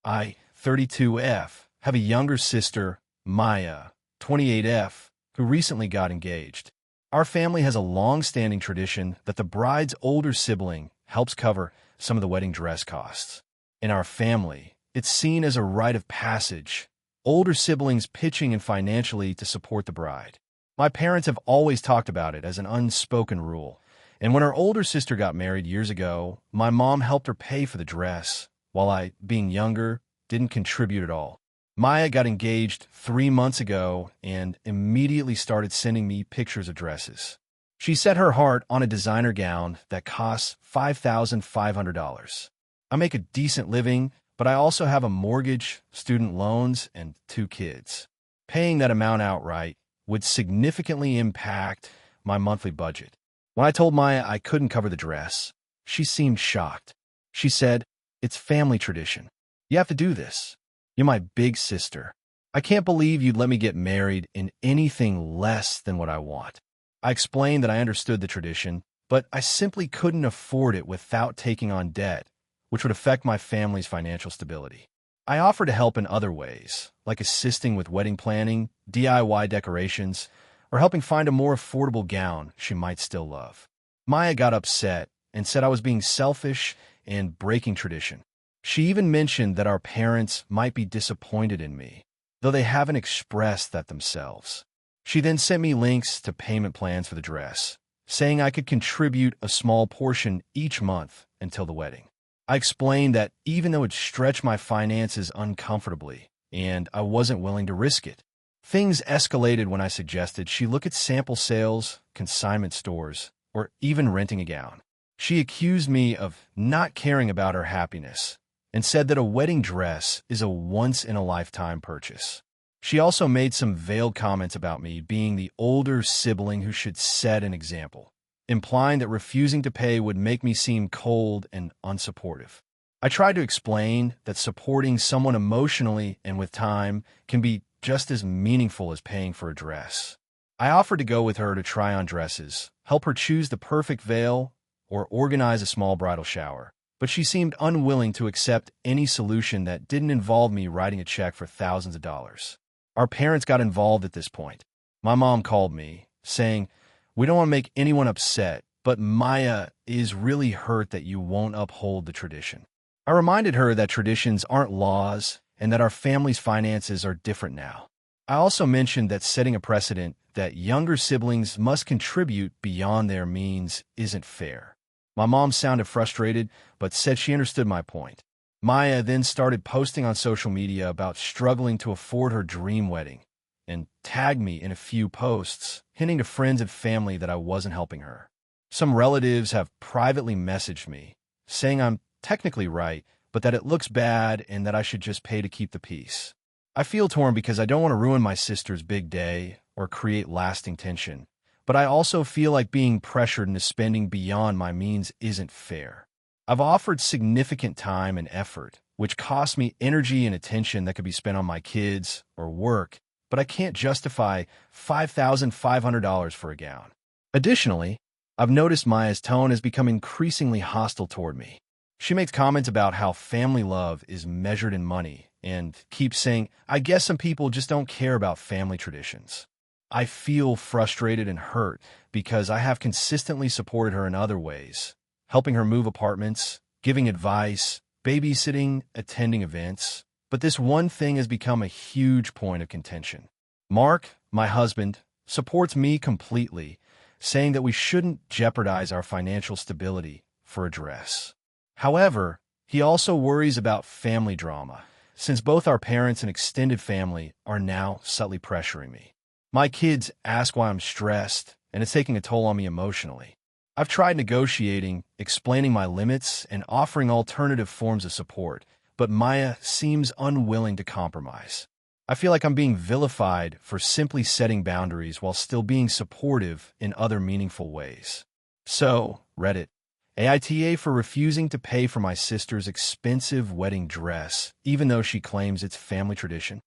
I, 32F, have a younger sister, Maya, 28F, who recently got engaged. Our family has a long-standing tradition that the bride's older sibling helps cover some of the wedding dress costs. In our family, it's seen as a rite of passage, older siblings pitching in financially to support the bride. My parents have always talked about it as an unspoken rule, and when our older sister got married years ago, my mom helped her pay for the dress, while I, being younger, didn't contribute at all. Maya got engaged 3 months ago and immediately started sending me pictures of dresses. She set her heart on a designer gown that costs $5,500. I make a decent living, but I also have a mortgage, student loans, and 2 kids. Paying that amount outright would significantly impact my monthly budget. When I told Maya I couldn't cover the dress, she seemed shocked. She said, "It's family tradition. You have to do this. You're my big sister. I can't believe you'd let me get married in anything less than what I want." I explained that I understood the tradition, but I simply couldn't afford it without taking on debt, which would affect my family's financial stability. I offered to help in other ways, like assisting with wedding planning, DIY decorations, or helping find a more affordable gown she might still love. Maya got upset and said I was being selfish and breaking tradition. She even mentioned that our parents might be disappointed in me, though they haven't expressed that themselves. She then sent me links to payment plans for the dress, saying I could contribute a small portion each month until the wedding. I explained that even though it stretched my finances uncomfortably, and I wasn't willing to risk it, things escalated when I suggested she look at sample sales, consignment stores, or even renting a gown. She accused me of not caring about her happiness and said that a wedding dress is a once-in-a-lifetime purchase. She also made some veiled comments about me being the older sibling who should set an example, implying that refusing to pay would make me seem cold and unsupportive. I tried to explain that supporting someone emotionally and with time can be just as meaningful as paying for a dress. I offered to go with her to try on dresses, help her choose the perfect veil, or organize a small bridal shower, but she seemed unwilling to accept any solution that didn't involve me writing a check for thousands of dollars. Our parents got involved at this point. My mom called me, saying, "We don't want to make anyone upset, but Maya is really hurt that you won't uphold the tradition." I reminded her that traditions aren't laws and that our family's finances are different now. I also mentioned that setting a precedent that younger siblings must contribute beyond their means isn't fair. My mom sounded frustrated, but said she understood my point. Maya then started posting on social media about struggling to afford her dream wedding and tagged me in a few posts, hinting to friends and family that I wasn't helping her. Some relatives have privately messaged me, saying I'm technically right, but that it looks bad and that I should just pay to keep the peace. I feel torn because I don't want to ruin my sister's big day or create lasting tension, but I also feel like being pressured into spending beyond my means isn't fair. I've offered significant time and effort, which costs me energy and attention that could be spent on my kids or work, but I can't justify $5,500 for a gown. Additionally, I've noticed Maya's tone has become increasingly hostile toward me. She makes comments about how family love is measured in money and keeps saying, "I guess some people just don't care about family traditions." I feel frustrated and hurt because I have consistently supported her in other ways, helping her move apartments, giving advice, babysitting, attending events. But this one thing has become a huge point of contention. Mark, my husband, supports me completely, saying that we shouldn't jeopardize our financial stability for a dress. However, he also worries about family drama, since both our parents and extended family are now subtly pressuring me. My kids ask why I'm stressed, and it's taking a toll on me emotionally. I've tried negotiating, explaining my limits, and offering alternative forms of support, but Maya seems unwilling to compromise. I feel like I'm being vilified for simply setting boundaries while still being supportive in other meaningful ways. So, Reddit, AITA for refusing to pay for my sister's expensive wedding dress, even though she claims it's family tradition.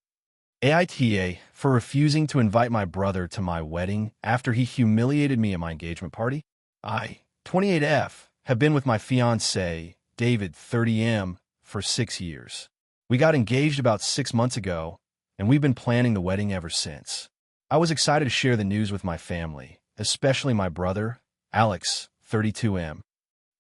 AITA for refusing to invite my brother to my wedding after he humiliated me at my engagement party. I, 28F, have been with my fiancé, David, 30M, for 6 years. We got engaged about 6 months ago, and we've been planning the wedding ever since. I was excited to share the news with my family, especially my brother, Alex, 32M.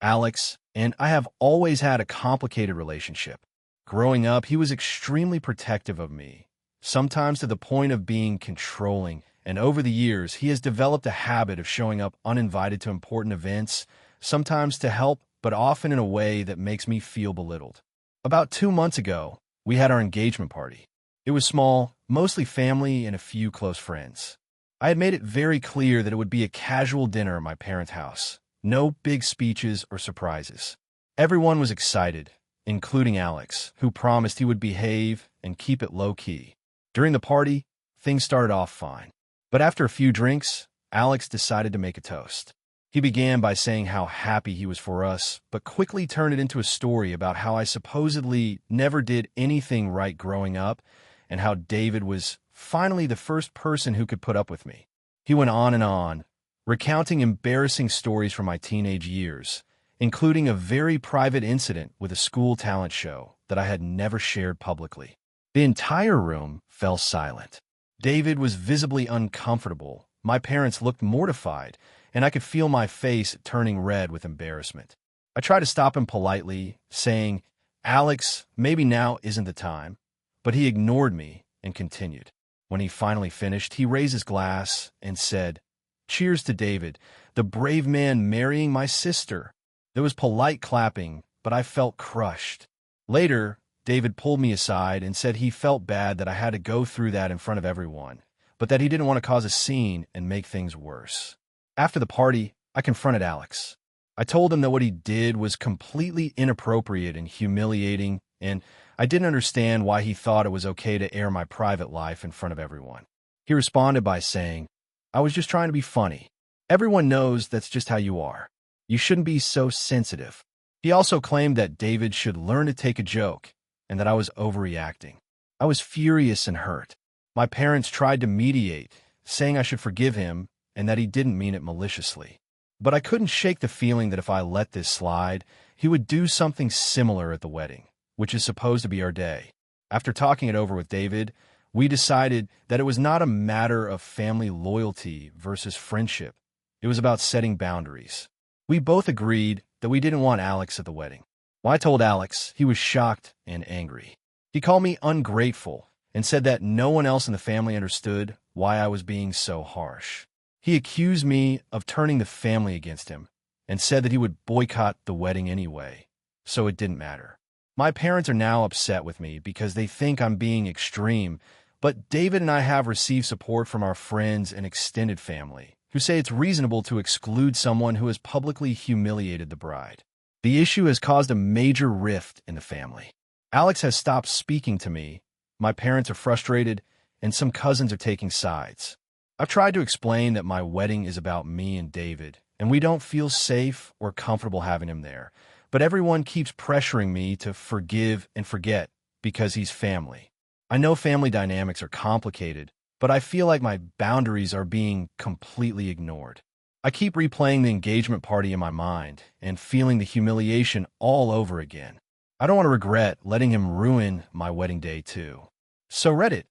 Alex and I have always had a complicated relationship. Growing up, he was extremely protective of me, sometimes to the point of being controlling, and over the years, he has developed a habit of showing up uninvited to important events, sometimes to help, but often in a way that makes me feel belittled. About 2 months ago, we had our engagement party. It was small, mostly family and a few close friends. I had made it very clear that it would be a casual dinner at my parents' house. No big speeches or surprises. Everyone was excited, including Alex, who promised he would behave and keep it low-key. During the party, things started off fine. But after a few drinks, Alex decided to make a toast. He began by saying how happy he was for us, but quickly turned it into a story about how I supposedly never did anything right growing up and how David was finally the first person who could put up with me. He went on and on, recounting embarrassing stories from my teenage years, including a very private incident with a school talent show that I had never shared publicly. The entire room fell silent. David was visibly uncomfortable. My parents looked mortified, and I could feel my face turning red with embarrassment. I tried to stop him politely, saying, "Alex, maybe now isn't the time," but he ignored me and continued. When he finally finished, he raised his glass and said, "Cheers to David, the brave man marrying my sister." There was polite clapping, but I felt crushed. Later, David pulled me aside and said he felt bad that I had to go through that in front of everyone, but that he didn't want to cause a scene and make things worse. After the party, I confronted Alex. I told him that what he did was completely inappropriate and humiliating, and I didn't understand why he thought it was okay to air my private life in front of everyone. He responded by saying, "I was just trying to be funny. Everyone knows that's just how you are. You shouldn't be so sensitive." He also claimed that David should learn to take a joke and that I was overreacting. I was furious and hurt. My parents tried to mediate, saying I should forgive him and that he didn't mean it maliciously. But I couldn't shake the feeling that if I let this slide, he would do something similar at the wedding, which is supposed to be our day. After talking it over with David, we decided that it was not a matter of family loyalty versus friendship. It was about setting boundaries. We both agreed that we didn't want Alex at the wedding. When I told Alex, he was shocked and angry. He called me ungrateful and said that no one else in the family understood why I was being so harsh. He accused me of turning the family against him and said that he would boycott the wedding anyway, so it didn't matter. My parents are now upset with me because they think I'm being extreme, but David and I have received support from our friends and extended family, who say it's reasonable to exclude someone who has publicly humiliated the bride. The issue has caused a major rift in the family. Alex has stopped speaking to me, my parents are frustrated, and some cousins are taking sides. I've tried to explain that my wedding is about me and David, and we don't feel safe or comfortable having him there, but everyone keeps pressuring me to forgive and forget because he's family. I know family dynamics are complicated, but I feel like my boundaries are being completely ignored. I keep replaying the engagement party in my mind and feeling the humiliation all over again. I don't want to regret letting him ruin my wedding day too. So Reddit,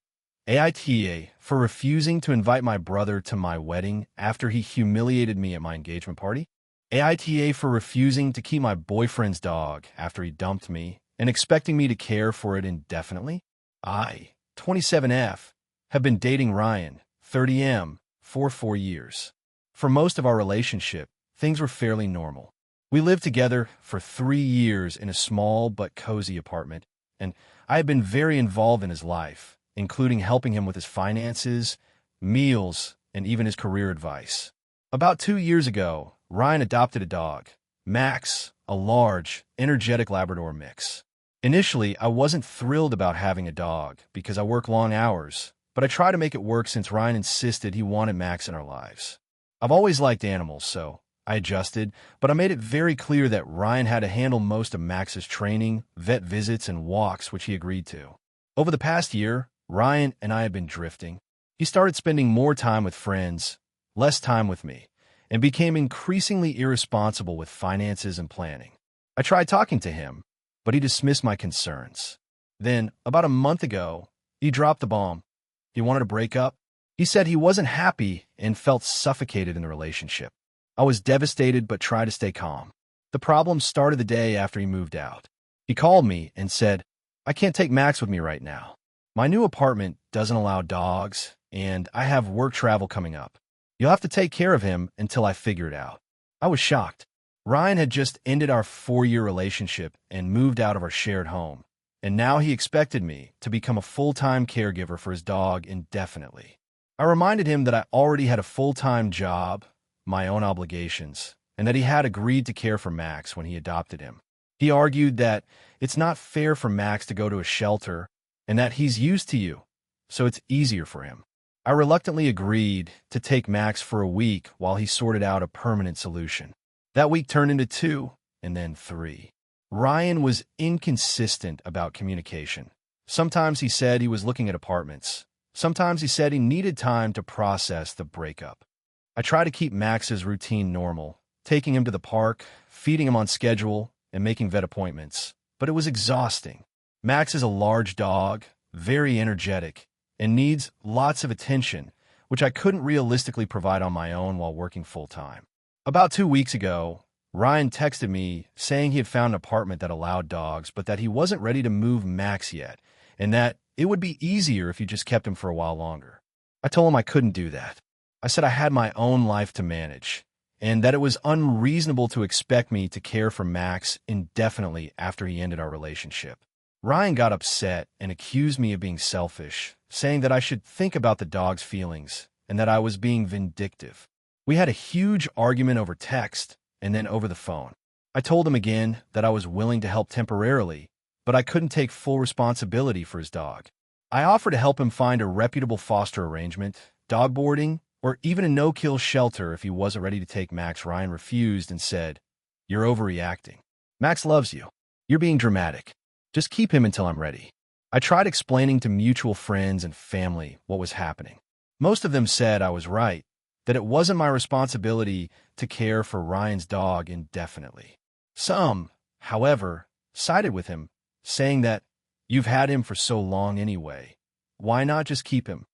AITA for refusing to invite my brother to my wedding after he humiliated me at my engagement party. AITA for refusing to keep my boyfriend's dog after he dumped me and expecting me to care for it indefinitely. I, 27F, have been dating Ryan, 30M, for 4 years. For most of our relationship, things were fairly normal. We lived together for 3 years in a small but cozy apartment, and I had been very involved in his life, including helping him with his finances, meals, and even his career advice. About 2 years ago, Ryan adopted a dog, Max, a large, energetic Labrador mix. Initially, I wasn't thrilled about having a dog because I work long hours, but I tried to make it work since Ryan insisted he wanted Max in our lives. I've always liked animals, so I adjusted, but I made it very clear that Ryan had to handle most of Max's training, vet visits, and walks, which he agreed to. Over the past year, Ryan and I have been drifting. He started spending more time with friends, less time with me, and became increasingly irresponsible with finances and planning. I tried talking to him, but he dismissed my concerns. Then, about a month ago, he dropped the bomb. He wanted to break up. He said he wasn't happy and felt suffocated in the relationship. I was devastated but tried to stay calm. The problem started the day after he moved out. He called me and said, "I can't take Max with me right now. My new apartment doesn't allow dogs, and I have work travel coming up. You'll have to take care of him until I figure it out." I was shocked. Ryan had just ended our 4-year relationship and moved out of our shared home, and now he expected me to become a full-time caregiver for his dog indefinitely. I reminded him that I already had a full-time job, my own obligations, and that he had agreed to care for Max when he adopted him. He argued that it's not fair for Max to go to a shelter and that he's used to you, so it's easier for him. I reluctantly agreed to take Max for a week while he sorted out a permanent solution. That week turned into 2, and then 3. Ryan was inconsistent about communication. Sometimes he said he was looking at apartments. Sometimes he said he needed time to process the breakup. I tried to keep Max's routine normal, taking him to the park, feeding him on schedule, and making vet appointments. But it was exhausting. Max is a large dog, very energetic, and needs lots of attention, which I couldn't realistically provide on my own while working full-time. About 2 weeks ago, Ryan texted me saying he had found an apartment that allowed dogs, but that he wasn't ready to move Max yet, and that it would be easier if he just kept him for a while longer. I told him I couldn't do that. I said I had my own life to manage, and that it was unreasonable to expect me to care for Max indefinitely after he ended our relationship. Ryan got upset and accused me of being selfish, saying that I should think about the dog's feelings and that I was being vindictive. We had a huge argument over text and then over the phone. I told him again that I was willing to help temporarily, but I couldn't take full responsibility for his dog. I offered to help him find a reputable foster arrangement, dog boarding, or even a no-kill shelter if he wasn't ready to take Max. Ryan refused and said, "You're overreacting. Max loves you. You're being dramatic. Just keep him until I'm ready." I tried explaining to mutual friends and family what was happening. Most of them said I was right, that it wasn't my responsibility to care for Ryan's dog indefinitely. Some, however, sided with him, saying that you've had him for so long anyway. Why not just keep him?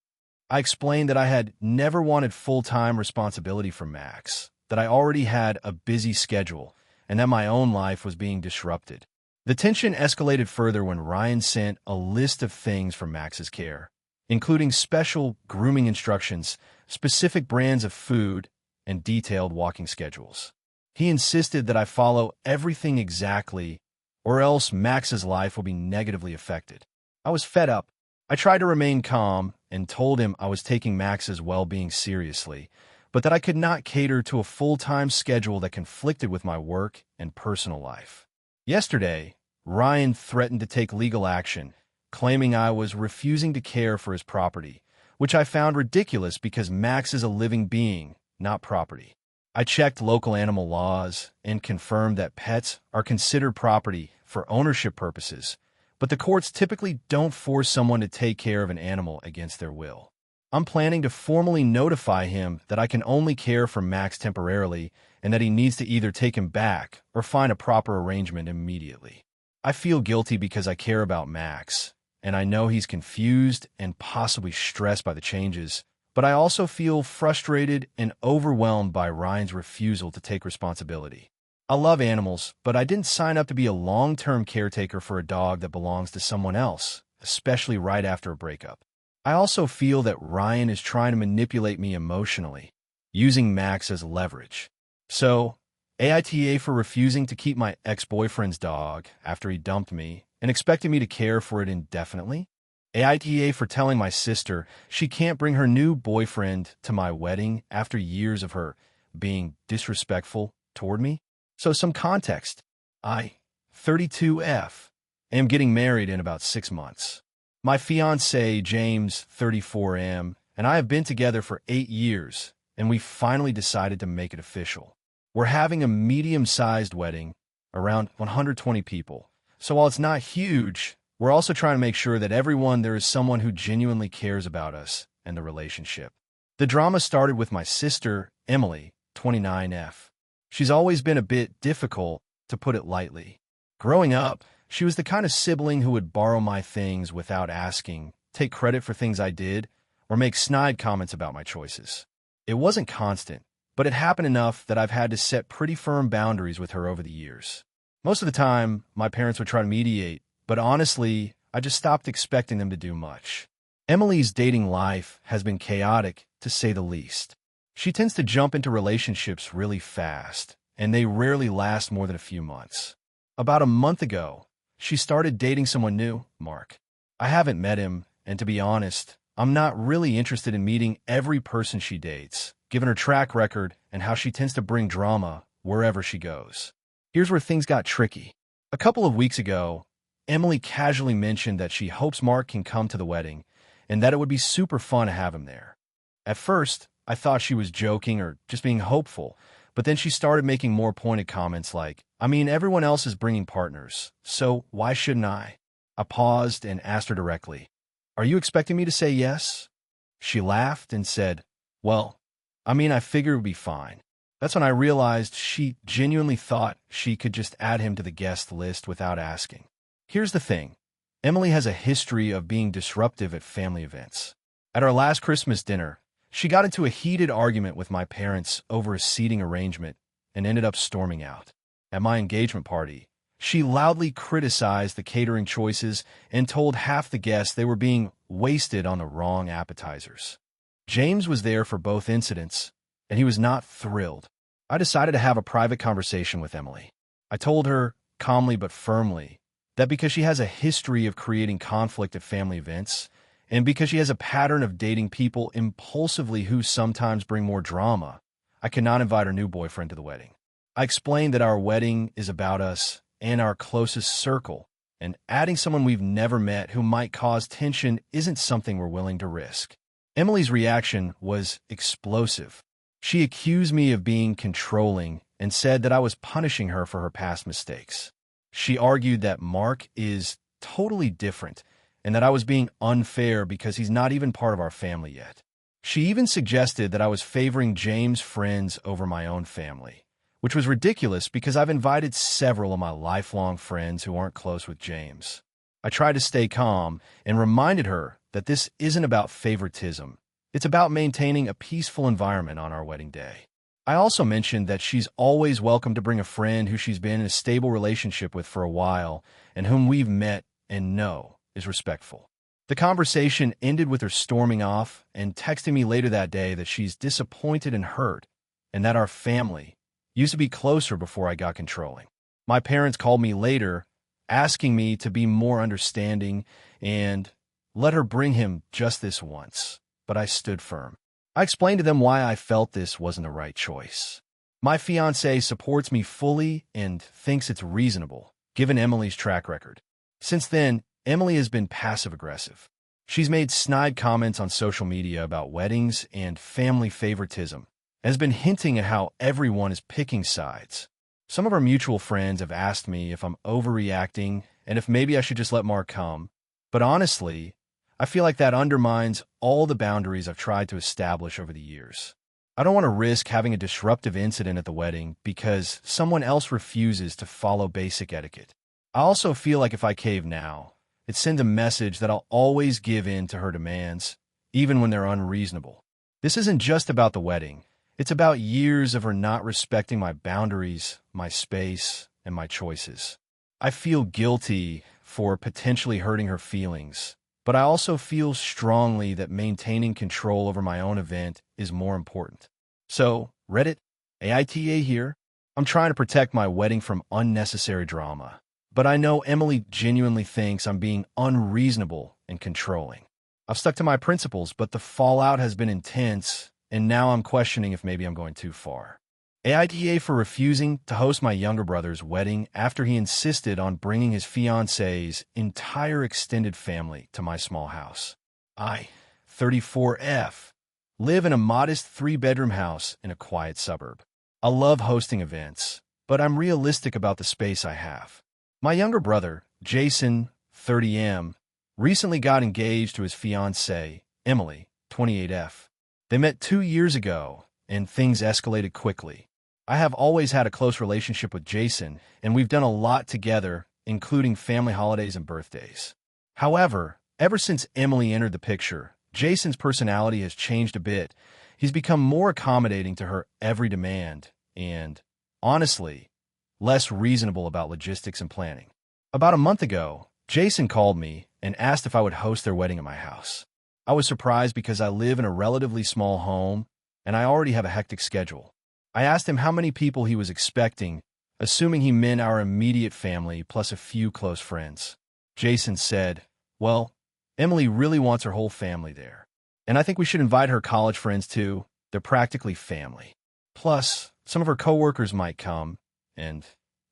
I explained that I had never wanted full-time responsibility for Max, that I already had a busy schedule, and that my own life was being disrupted. The tension escalated further when Ryan sent a list of things for Max's care, including special grooming instructions, specific brands of food, and detailed walking schedules. He insisted that I follow everything exactly, or else Max's life will be negatively affected. I was fed up. I tried to remain calm and told him I was taking Max's well-being seriously, but that I could not cater to a full-time schedule that conflicted with my work and personal life. Yesterday, Ryan threatened to take legal action, claiming I was refusing to care for his property, which I found ridiculous because Max is a living being, not property. I checked local animal laws and confirmed that pets are considered property for ownership purposes, but the courts typically don't force someone to take care of an animal against their will. I'm planning to formally notify him that I can only care for Max temporarily and that he needs to either take him back or find a proper arrangement immediately. I feel guilty because I care about Max, and I know he's confused and possibly stressed by the changes, but I also feel frustrated and overwhelmed by Ryan's refusal to take responsibility. I love animals, but I didn't sign up to be a long-term caretaker for a dog that belongs to someone else, especially right after a breakup. I also feel that Ryan is trying to manipulate me emotionally, using Max as leverage. So, AITA for refusing to keep my ex-boyfriend's dog after he dumped me and expecting me to care for it indefinitely. AITA for telling my sister she can't bring her new boyfriend to my wedding after years of her being disrespectful toward me. So some context. I, 32F, am getting married in about 6 months. My fiancé, James, 34M, and I have been together for 8 years, and we finally decided to make it official. We're having a medium-sized wedding, around 120 people. So while it's not huge, we're also trying to make sure that there is someone who genuinely cares about us and the relationship. The drama started with my sister, Emily, 29F. She's always been a bit difficult, to put it lightly. Growing up, she was the kind of sibling who would borrow my things without asking, take credit for things I did, or make snide comments about my choices. It wasn't constant, but it happened enough that I've had to set pretty firm boundaries with her over the years. Most of the time, my parents would try to mediate, but honestly, I just stopped expecting them to do much. Emily's dating life has been chaotic, to say the least. She tends to jump into relationships really fast, and they rarely last more than a few months. About a month ago, she started dating someone new, Mark. I haven't met him, and to be honest, I'm not really interested in meeting every person she dates, given her track record and how she tends to bring drama wherever she goes. Here's where things got tricky. A couple of weeks ago, Emily casually mentioned that she hopes Mark can come to the wedding and that it would be super fun to have him there. At first, I thought she was joking or just being hopeful, but then she started making more pointed comments like, I mean, everyone else is bringing partners, so why shouldn't I? I paused and asked her directly, are you expecting me to say yes? She laughed and said, well, I mean, I figured it would be fine. That's when I realized she genuinely thought she could just add him to the guest list without asking. Here's the thing. Emily has a history of being disruptive at family events. At our last Christmas dinner, she got into a heated argument with my parents over a seating arrangement and ended up storming out. At my engagement party, she loudly criticized the catering choices and told half the guests they were being wasted on the wrong appetizers. James was there for both incidents, and he was not thrilled. I decided to have a private conversation with Emily. I told her, calmly but firmly, that because she has a history of creating conflict at family events, and because she has a pattern of dating people impulsively who sometimes bring more drama, I cannot invite her new boyfriend to the wedding. I explained that our wedding is about us and our closest circle, and adding someone we've never met who might cause tension isn't something we're willing to risk. Emily's reaction was explosive. She accused me of being controlling and said that I was punishing her for her past mistakes. She argued that Mark is totally different and that I was being unfair because he's not even part of our family yet. She even suggested that I was favoring James' friends over my own family, which was ridiculous because I've invited several of my lifelong friends who aren't close with James. I tried to stay calm and reminded her that this isn't about favoritism. It's about maintaining a peaceful environment on our wedding day. I also mentioned that she's always welcome to bring a friend who she's been in a stable relationship with for a while and whom we've met and know is respectful. The conversation ended with her storming off and texting me later that day that she's disappointed and hurt and that our family used to be closer before I got controlling. My parents called me later asking me to be more understanding and let her bring him just this once, but I stood firm. I explained to them why I felt this wasn't the right choice. My fiancé supports me fully and thinks it's reasonable, given Emily's track record. Since then, Emily has been passive-aggressive. She's made snide comments on social media about weddings and family favoritism, and has been hinting at how everyone is picking sides. Some of our mutual friends have asked me if I'm overreacting and if maybe I should just let Mark come, but honestly, I feel like that undermines all the boundaries I've tried to establish over the years. I don't want to risk having a disruptive incident at the wedding because someone else refuses to follow basic etiquette. I also feel like if I cave now, It sends a message that I'll always give in to her demands, even when they're unreasonable. This isn't just about the wedding. It's about years of her not respecting my boundaries, my space, and my choices. I feel guilty for potentially hurting her feelings, but I also feel strongly that maintaining control over my own event is more important. So, Reddit, AITA here. I'm trying to protect my wedding from unnecessary drama, but I know Emily genuinely thinks I'm being unreasonable and controlling. I've stuck to my principles, but the fallout has been intense, and now I'm questioning if maybe I'm going too far. AITA for refusing to host my younger brother's wedding after he insisted on bringing his fiancé's entire extended family to my small house. I, 34F, live in a modest 3-bedroom house in a quiet suburb. I love hosting events, but I'm realistic about the space I have. My younger brother, Jason, 30M, recently got engaged to his fiancée, Emily, 28F. They met 2 years ago, and things escalated quickly. I have always had a close relationship with Jason, and we've done a lot together, including family holidays and birthdays. However, ever since Emily entered the picture, Jason's personality has changed a bit. He's become more accommodating to her every demand and, honestly, less reasonable about logistics and planning. About a month ago, Jason called me and asked if I would host their wedding at my house. I was surprised because I live in a relatively small home, and I already have a hectic schedule. I asked him how many people he was expecting, assuming he meant our immediate family plus a few close friends. Jason said, "Well, Emily really wants her whole family there. And I think we should invite her college friends too. They're practically family. Plus, some of her coworkers might come, and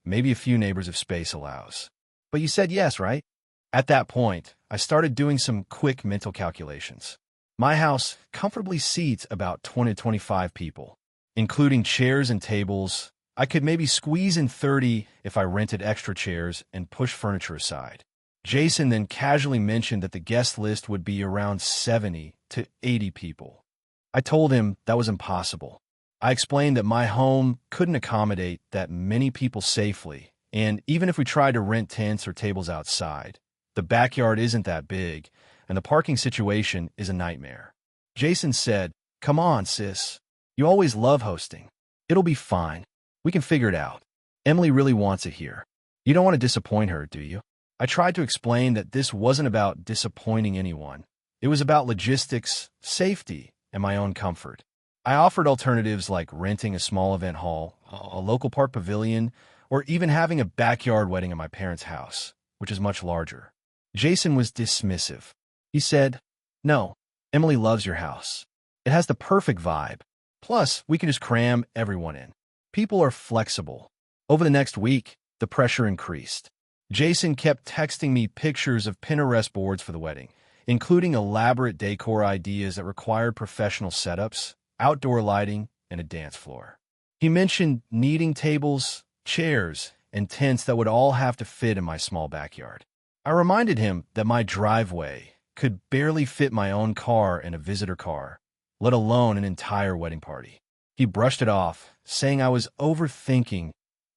maybe a few neighbors if space allows. But you said yes, right?" At that point, I started doing some quick mental calculations. My house comfortably seats about 20 to 25 people. Including chairs and tables, I could maybe squeeze in 30 if I rented extra chairs and pushed furniture aside. Jason then casually mentioned that the guest list would be around 70 to 80 people. I told him that was impossible. I explained that my home couldn't accommodate that many people safely, and even if we tried to rent tents or tables outside, the backyard isn't that big, and the parking situation is a nightmare. Jason said, "Come on, sis. You always love hosting. It'll be fine. We can figure it out. Emily really wants it here. You don't want to disappoint her, do you?" I tried to explain that this wasn't about disappointing anyone. It was about logistics, safety, and my own comfort. I offered alternatives like renting a small event hall, a local park pavilion, or even having a backyard wedding at my parents' house, which is much larger. Jason was dismissive. He said, "No, Emily loves your house. It has the perfect vibe. Plus, we can just cram everyone in." People are flexible. Over the next week, the pressure increased. Jason kept texting me pictures of Pinterest boards for the wedding, including elaborate decor ideas that required professional setups, outdoor lighting, and a dance floor. He mentioned needing tables, chairs, and tents that would all have to fit in my small backyard. I reminded him that my driveway could barely fit my own car and a visitor car, let alone an entire wedding party. He brushed it off, saying I was overthinking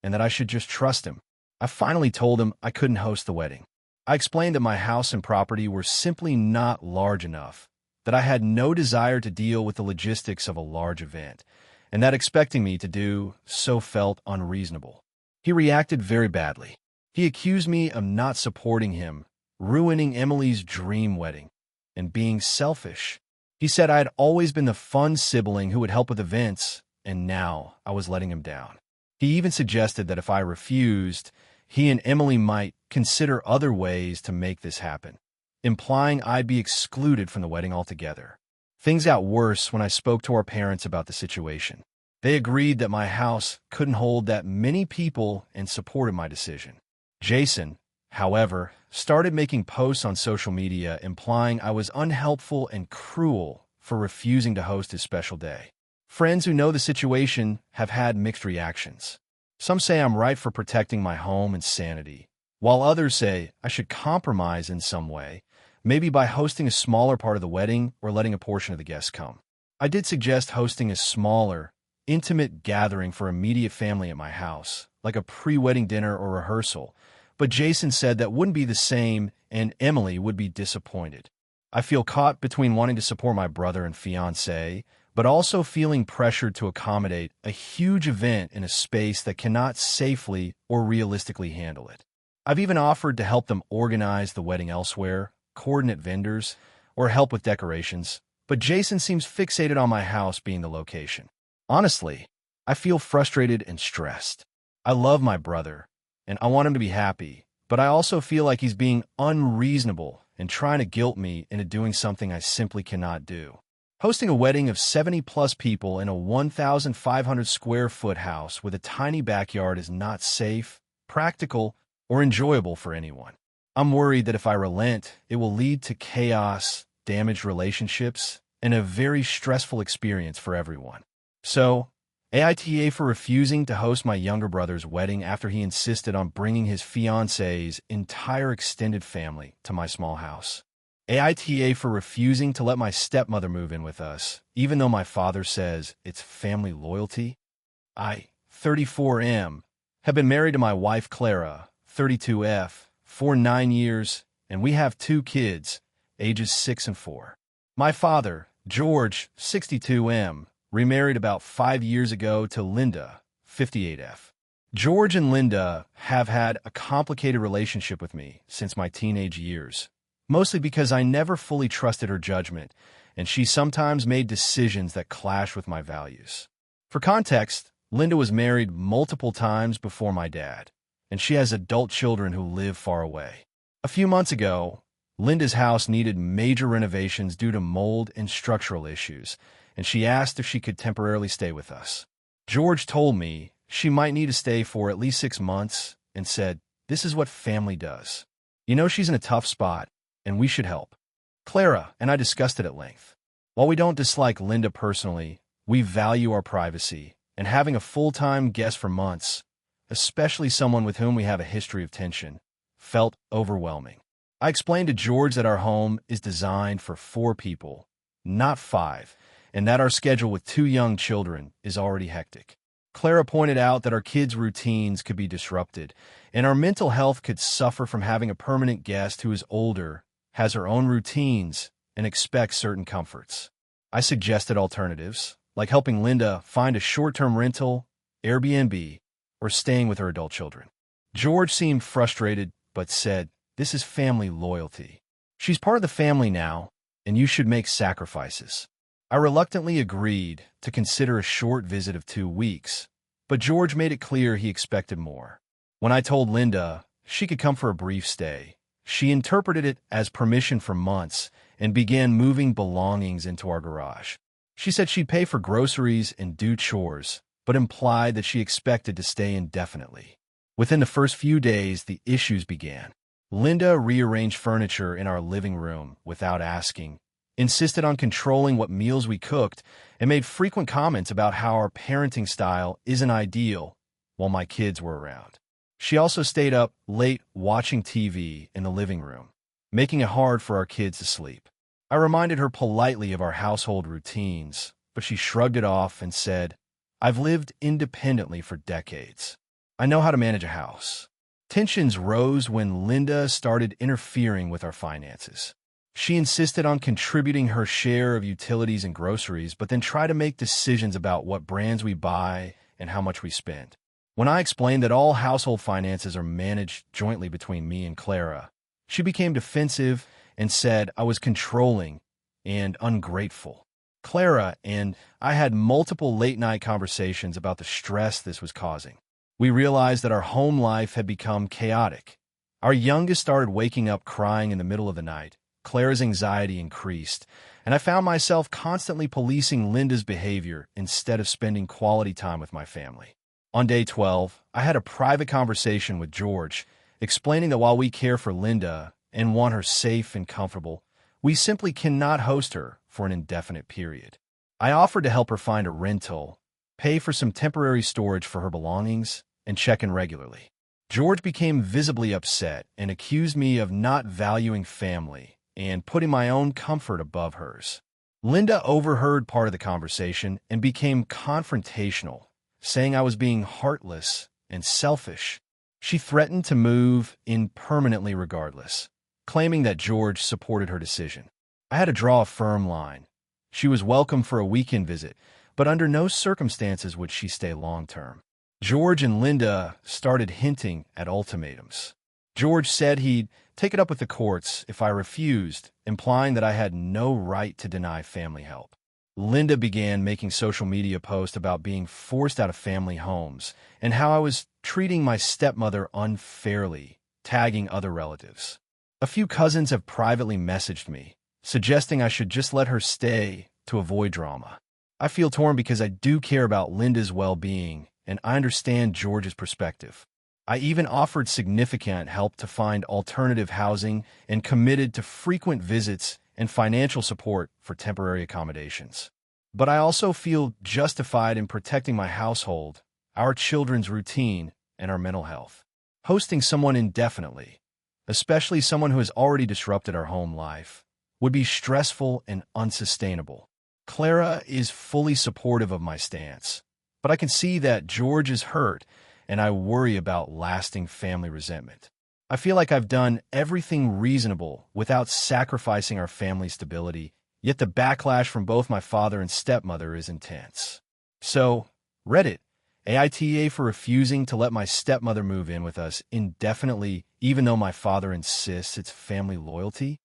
and that I should just trust him. I finally told him I couldn't host the wedding. I explained that my house and property were simply not large enough, that I had no desire to deal with the logistics of a large event, and that expecting me to do so felt unreasonable. He reacted very badly. He accused me of not supporting him, ruining Emily's dream wedding, and being selfish. He said I had always been the fun sibling who would help with events, and now I was letting him down. He even suggested that if I refused, he and Emily might consider other ways to make this happen, implying I'd be excluded from the wedding altogether. Things got worse when I spoke to our parents about the situation. They agreed that my house couldn't hold that many people and supported my decision. Jason, however, started making posts on social media implying I was unhelpful and cruel for refusing to host his special day. Friends who know the situation have had mixed reactions. Some say I'm right for protecting my home and sanity, while others say I should compromise in some way, maybe by hosting a smaller part of the wedding or letting a portion of the guests come. I did suggest hosting a smaller, intimate gathering for immediate family at my house, like a pre-wedding dinner or rehearsal, but Jason said that wouldn't be the same and Emily would be disappointed. I feel caught between wanting to support my brother and fiancé, but also feeling pressured to accommodate a huge event in a space that cannot safely or realistically handle it. I've even offered to help them organize the wedding elsewhere, coordinate vendors, or help with decorations, but Jason seems fixated on my house being the location. Honestly, I feel frustrated and stressed. I love my brother, and I want him to be happy, but I also feel like he's being unreasonable and trying to guilt me into doing something I simply cannot do. Hosting a wedding of 70-plus people in a 1,500 square foot house with a tiny backyard is not safe, practical, or enjoyable for anyone. I'm worried that if I relent, it will lead to chaos, damaged relationships, and a very stressful experience for everyone. So, AITA for refusing to host my younger brother's wedding after he insisted on bringing his fiancé's entire extended family to my small house. AITA for refusing to let my stepmother move in with us, even though my father says it's family loyalty. I, 34M, have been married to my wife Clara, 32F, for 9 years, and we have 2 kids, ages 6 and 4. My father, George, 62M, remarried about 5 years ago to Linda, 58F. George and Linda have had a complicated relationship with me since my teenage years, mostly because I never fully trusted her judgment, and she sometimes made decisions that clash with my values. For context, Linda was married multiple times before my dad, and she has adult children who live far away. A few months ago, Linda's house needed major renovations due to mold and structural issues, and she asked if she could temporarily stay with us. George told me she might need to stay for at least 6 months and said, "This is what family does. You know she's in a tough spot, and we should help." Clara and I discussed it at length. While we don't dislike Linda personally, we value our privacy, and having a full-time guest for months, especially someone with whom we have a history of tension, felt overwhelming. I explained to George that our home is designed for 4 people, not 5, and that our schedule with 2 young children is already hectic. Clara pointed out that our kids' routines could be disrupted, and our mental health could suffer from having a permanent guest who is older, has her own routines, and expects certain comforts. I suggested alternatives, like helping Linda find a short-term rental, Airbnb, or staying with her adult children. George seemed frustrated, but said, "This is family loyalty. She's part of the family now, and you should make sacrifices." I reluctantly agreed to consider a short visit of 2 weeks, but George made it clear he expected more. When I told Linda she could come for a brief stay, she interpreted it as permission for months and began moving belongings into our garage. She said she'd pay for groceries and do chores, but implied that she expected to stay indefinitely. Within the first few days, the issues began. Linda rearranged furniture in our living room without asking, insisted on controlling what meals we cooked, and made frequent comments about how our parenting style isn't ideal while my kids were around. She also stayed up late watching TV in the living room, making it hard for our kids to sleep. I reminded her politely of our household routines, but she shrugged it off and said, "I've lived independently for decades. I know how to manage a house." Tensions rose when Linda started interfering with our finances. She insisted on contributing her share of utilities and groceries, but then tried to make decisions about what brands we buy and how much we spend. When I explained that all household finances are managed jointly between me and Clara, she became defensive and said I was controlling and ungrateful. Clara and I had multiple late-night conversations about the stress this was causing. We realized that our home life had become chaotic. Our youngest started waking up crying in the middle of the night. Clara's anxiety increased, and I found myself constantly policing Linda's behavior instead of spending quality time with my family. On day 12, I had a private conversation with George, explaining that while we care for Linda and want her safe and comfortable, we simply cannot host her for an indefinite period. I offered to help her find a rental, pay for some temporary storage for her belongings, and check in regularly. George became visibly upset and accused me of not valuing family and putting my own comfort above hers. Linda overheard part of the conversation and became confrontational, saying I was being heartless and selfish. She threatened to move in permanently regardless, claiming that George supported her decision. I had to draw a firm line. She was welcome for a weekend visit, but under no circumstances would she stay long-term. George and Linda started hinting at ultimatums. George said he'd take it up with the courts if I refused, implying that I had no right to deny family help. Linda began making social media posts about being forced out of family homes and how I was treating my stepmother unfairly, tagging other relatives. A few cousins have privately messaged me, suggesting I should just let her stay to avoid drama. I feel torn because I do care about Linda's well-being, and I understand George's perspective. I even offered significant help to find alternative housing and committed to frequent visits and financial support for temporary accommodations. But I also feel justified in protecting my household, our children's routine, and our mental health. Hosting someone indefinitely, especially someone who has already disrupted our home life, would be stressful and unsustainable. Clara is fully supportive of my stance, but I can see that George is hurt, and I worry about lasting family resentment. I feel like I've done everything reasonable without sacrificing our family stability, yet the backlash from both my father and stepmother is intense. So, Reddit, AITA for refusing to let my stepmother move in with us indefinitely even though my father insists it's family loyalty?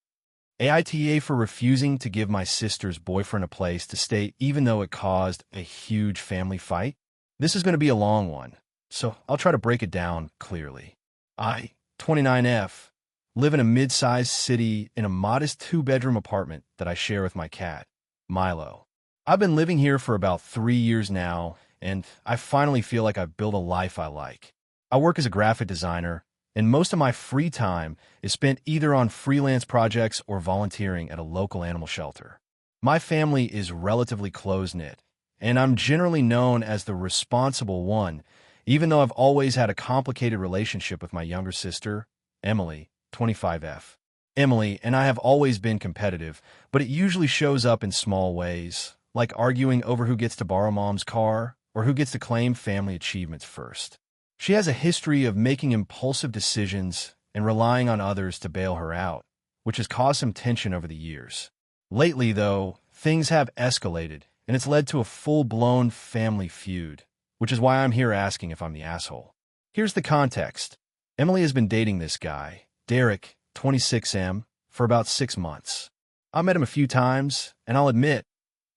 AITA for refusing to give my sister's boyfriend a place to stay even though it caused a huge family fight? This is going to be a long one, so I'll try to break it down clearly. I, 29F, live in a mid-sized city in a modest 2-bedroom apartment that I share with my cat, Milo. I've been living here for about 3 years now, and I finally feel like I've built a life I like. I work as a graphic designer, and most of my free time is spent either on freelance projects or volunteering at a local animal shelter. My family is relatively close-knit, and I'm generally known as the responsible one, even though I've always had a complicated relationship with my younger sister, Emily, 25F. Emily and I have always been competitive, but it usually shows up in small ways, like arguing over who gets to borrow mom's car or who gets to claim family achievements first. She has a history of making impulsive decisions and relying on others to bail her out, which has caused some tension over the years. Lately, though, things have escalated, and it's led to a full-blown family feud, which is why I'm here asking if I'm the asshole. Here's the context. Emily has been dating this guy, Derek, 26M, for about 6 months. I met him a few times, and I'll admit,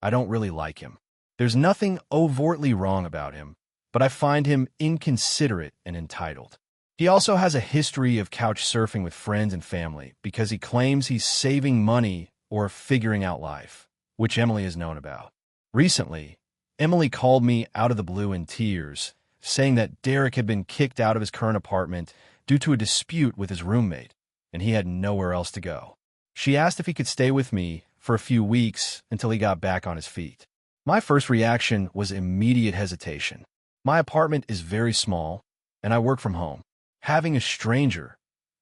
I don't really like him. There's nothing overtly wrong about him, but I find him inconsiderate and entitled. He also has a history of couch surfing with friends and family because he claims he's saving money or figuring out life, which Emily has known about. Recently, Emily called me out of the blue in tears, saying that Derek had been kicked out of his current apartment due to a dispute with his roommate, and he had nowhere else to go. She asked if he could stay with me for a few weeks until he got back on his feet. My first reaction was immediate hesitation. My apartment is very small, and I work from home. Having a stranger,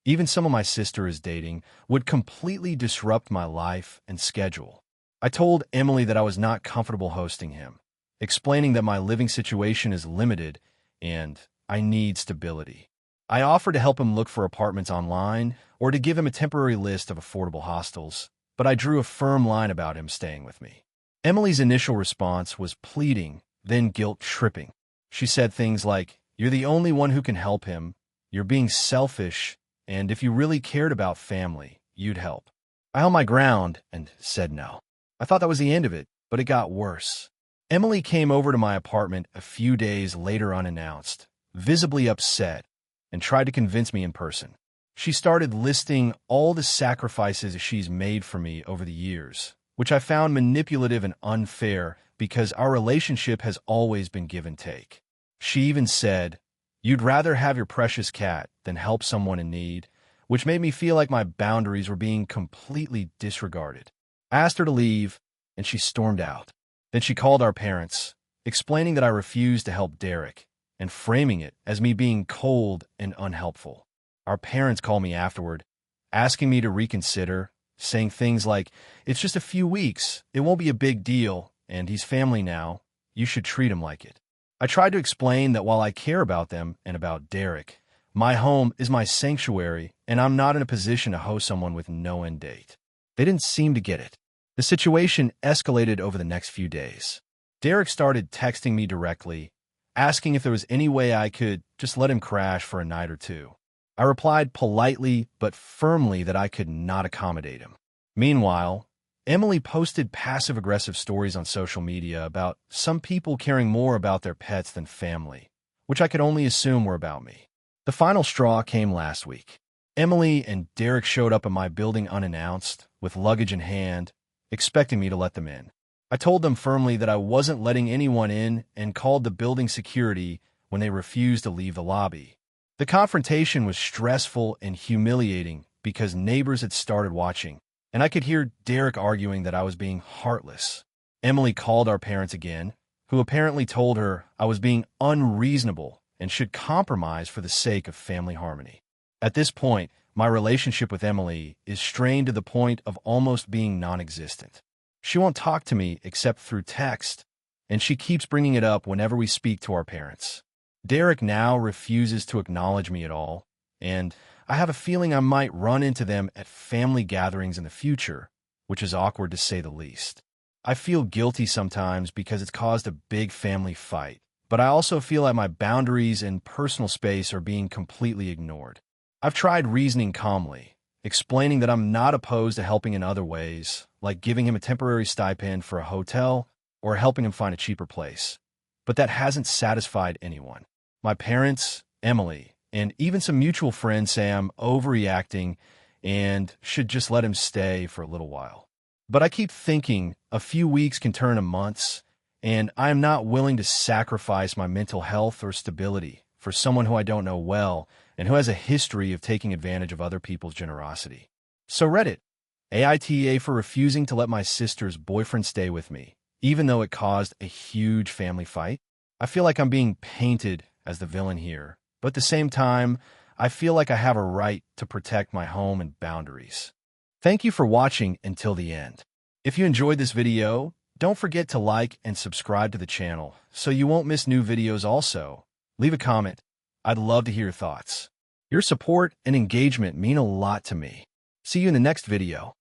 even someone my sister is dating, would completely disrupt my life and schedule. I told Emily that I was not comfortable hosting him, explaining that my living situation is limited and I need stability. I offered to help him look for apartments online or to give him a temporary list of affordable hostels, but I drew a firm line about him staying with me. Emily's initial response was pleading, then guilt-tripping. She said things like, "You're the only one who can help him, you're being selfish, and if you really cared about family, you'd help." I held my ground and said no. I thought that was the end of it, but it got worse. Emily came over to my apartment a few days later unannounced, visibly upset, and tried to convince me in person. She started listing all the sacrifices she's made for me over the years, which I found manipulative and unfair because our relationship has always been give and take. She even said, "You'd rather have your precious cat than help someone in need," which made me feel like my boundaries were being completely disregarded. I asked her to leave, and she stormed out. Then she called our parents, explaining that I refused to help Derek, and framing it as me being cold and unhelpful. Our parents called me afterward, asking me to reconsider, saying things like, "It's just a few weeks, it won't be a big deal, and he's family now, you should treat him like it." I tried to explain that while I care about them and about Derek, My home is my sanctuary, and I'm not in a position to host someone with no end date. They didn't seem to get it. The situation escalated over the next few days. Derek started texting me directly, asking if there was any way I could just let him crash for a night or two. I replied politely but firmly that I could not accommodate him. Meanwhile, Emily posted passive-aggressive stories on social media about some people caring more about their pets than family, which I could only assume were about me. The final straw came last week. Emily and Derek showed up at my building unannounced, with luggage in hand, expecting me to let them in. I told them firmly that I wasn't letting anyone in and called the building security when they refused to leave the lobby. The confrontation was stressful and humiliating because neighbors had started watching, and I could hear Derek arguing that I was being heartless. Emily called our parents again, who apparently told her I was being unreasonable and should compromise for the sake of family harmony. At this point, my relationship with Emily is strained to the point of almost being non-existent. She won't talk to me except through text, and she keeps bringing it up whenever we speak to our parents. Derek now refuses to acknowledge me at all, and I have a feeling I might run into them at family gatherings in the future, which is awkward to say the least. I feel guilty sometimes because it's caused a big family fight, but I also feel like my boundaries and personal space are being completely ignored. I've tried reasoning calmly, explaining that I'm not opposed to helping in other ways, like giving him a temporary stipend for a hotel or helping him find a cheaper place, but that hasn't satisfied anyone. My parents, Emily, and even some mutual friends say I'm overreacting and should just let him stay for a little while. But I keep thinking a few weeks can turn to months, and I am not willing to sacrifice my mental health or stability for someone who I don't know well and who has a history of taking advantage of other people's generosity. So Reddit, AITA for refusing to let my sister's boyfriend stay with me, even though it caused a huge family fight. I feel like I'm being painted as the villain here, but at the same time, I feel like I have a right to protect my home and boundaries. Thank you for watching until the end. If you enjoyed this video, don't forget to like and subscribe to the channel so you won't miss new videos also. Leave a comment. I'd love to hear your thoughts. Your support and engagement mean a lot to me. See you in the next video.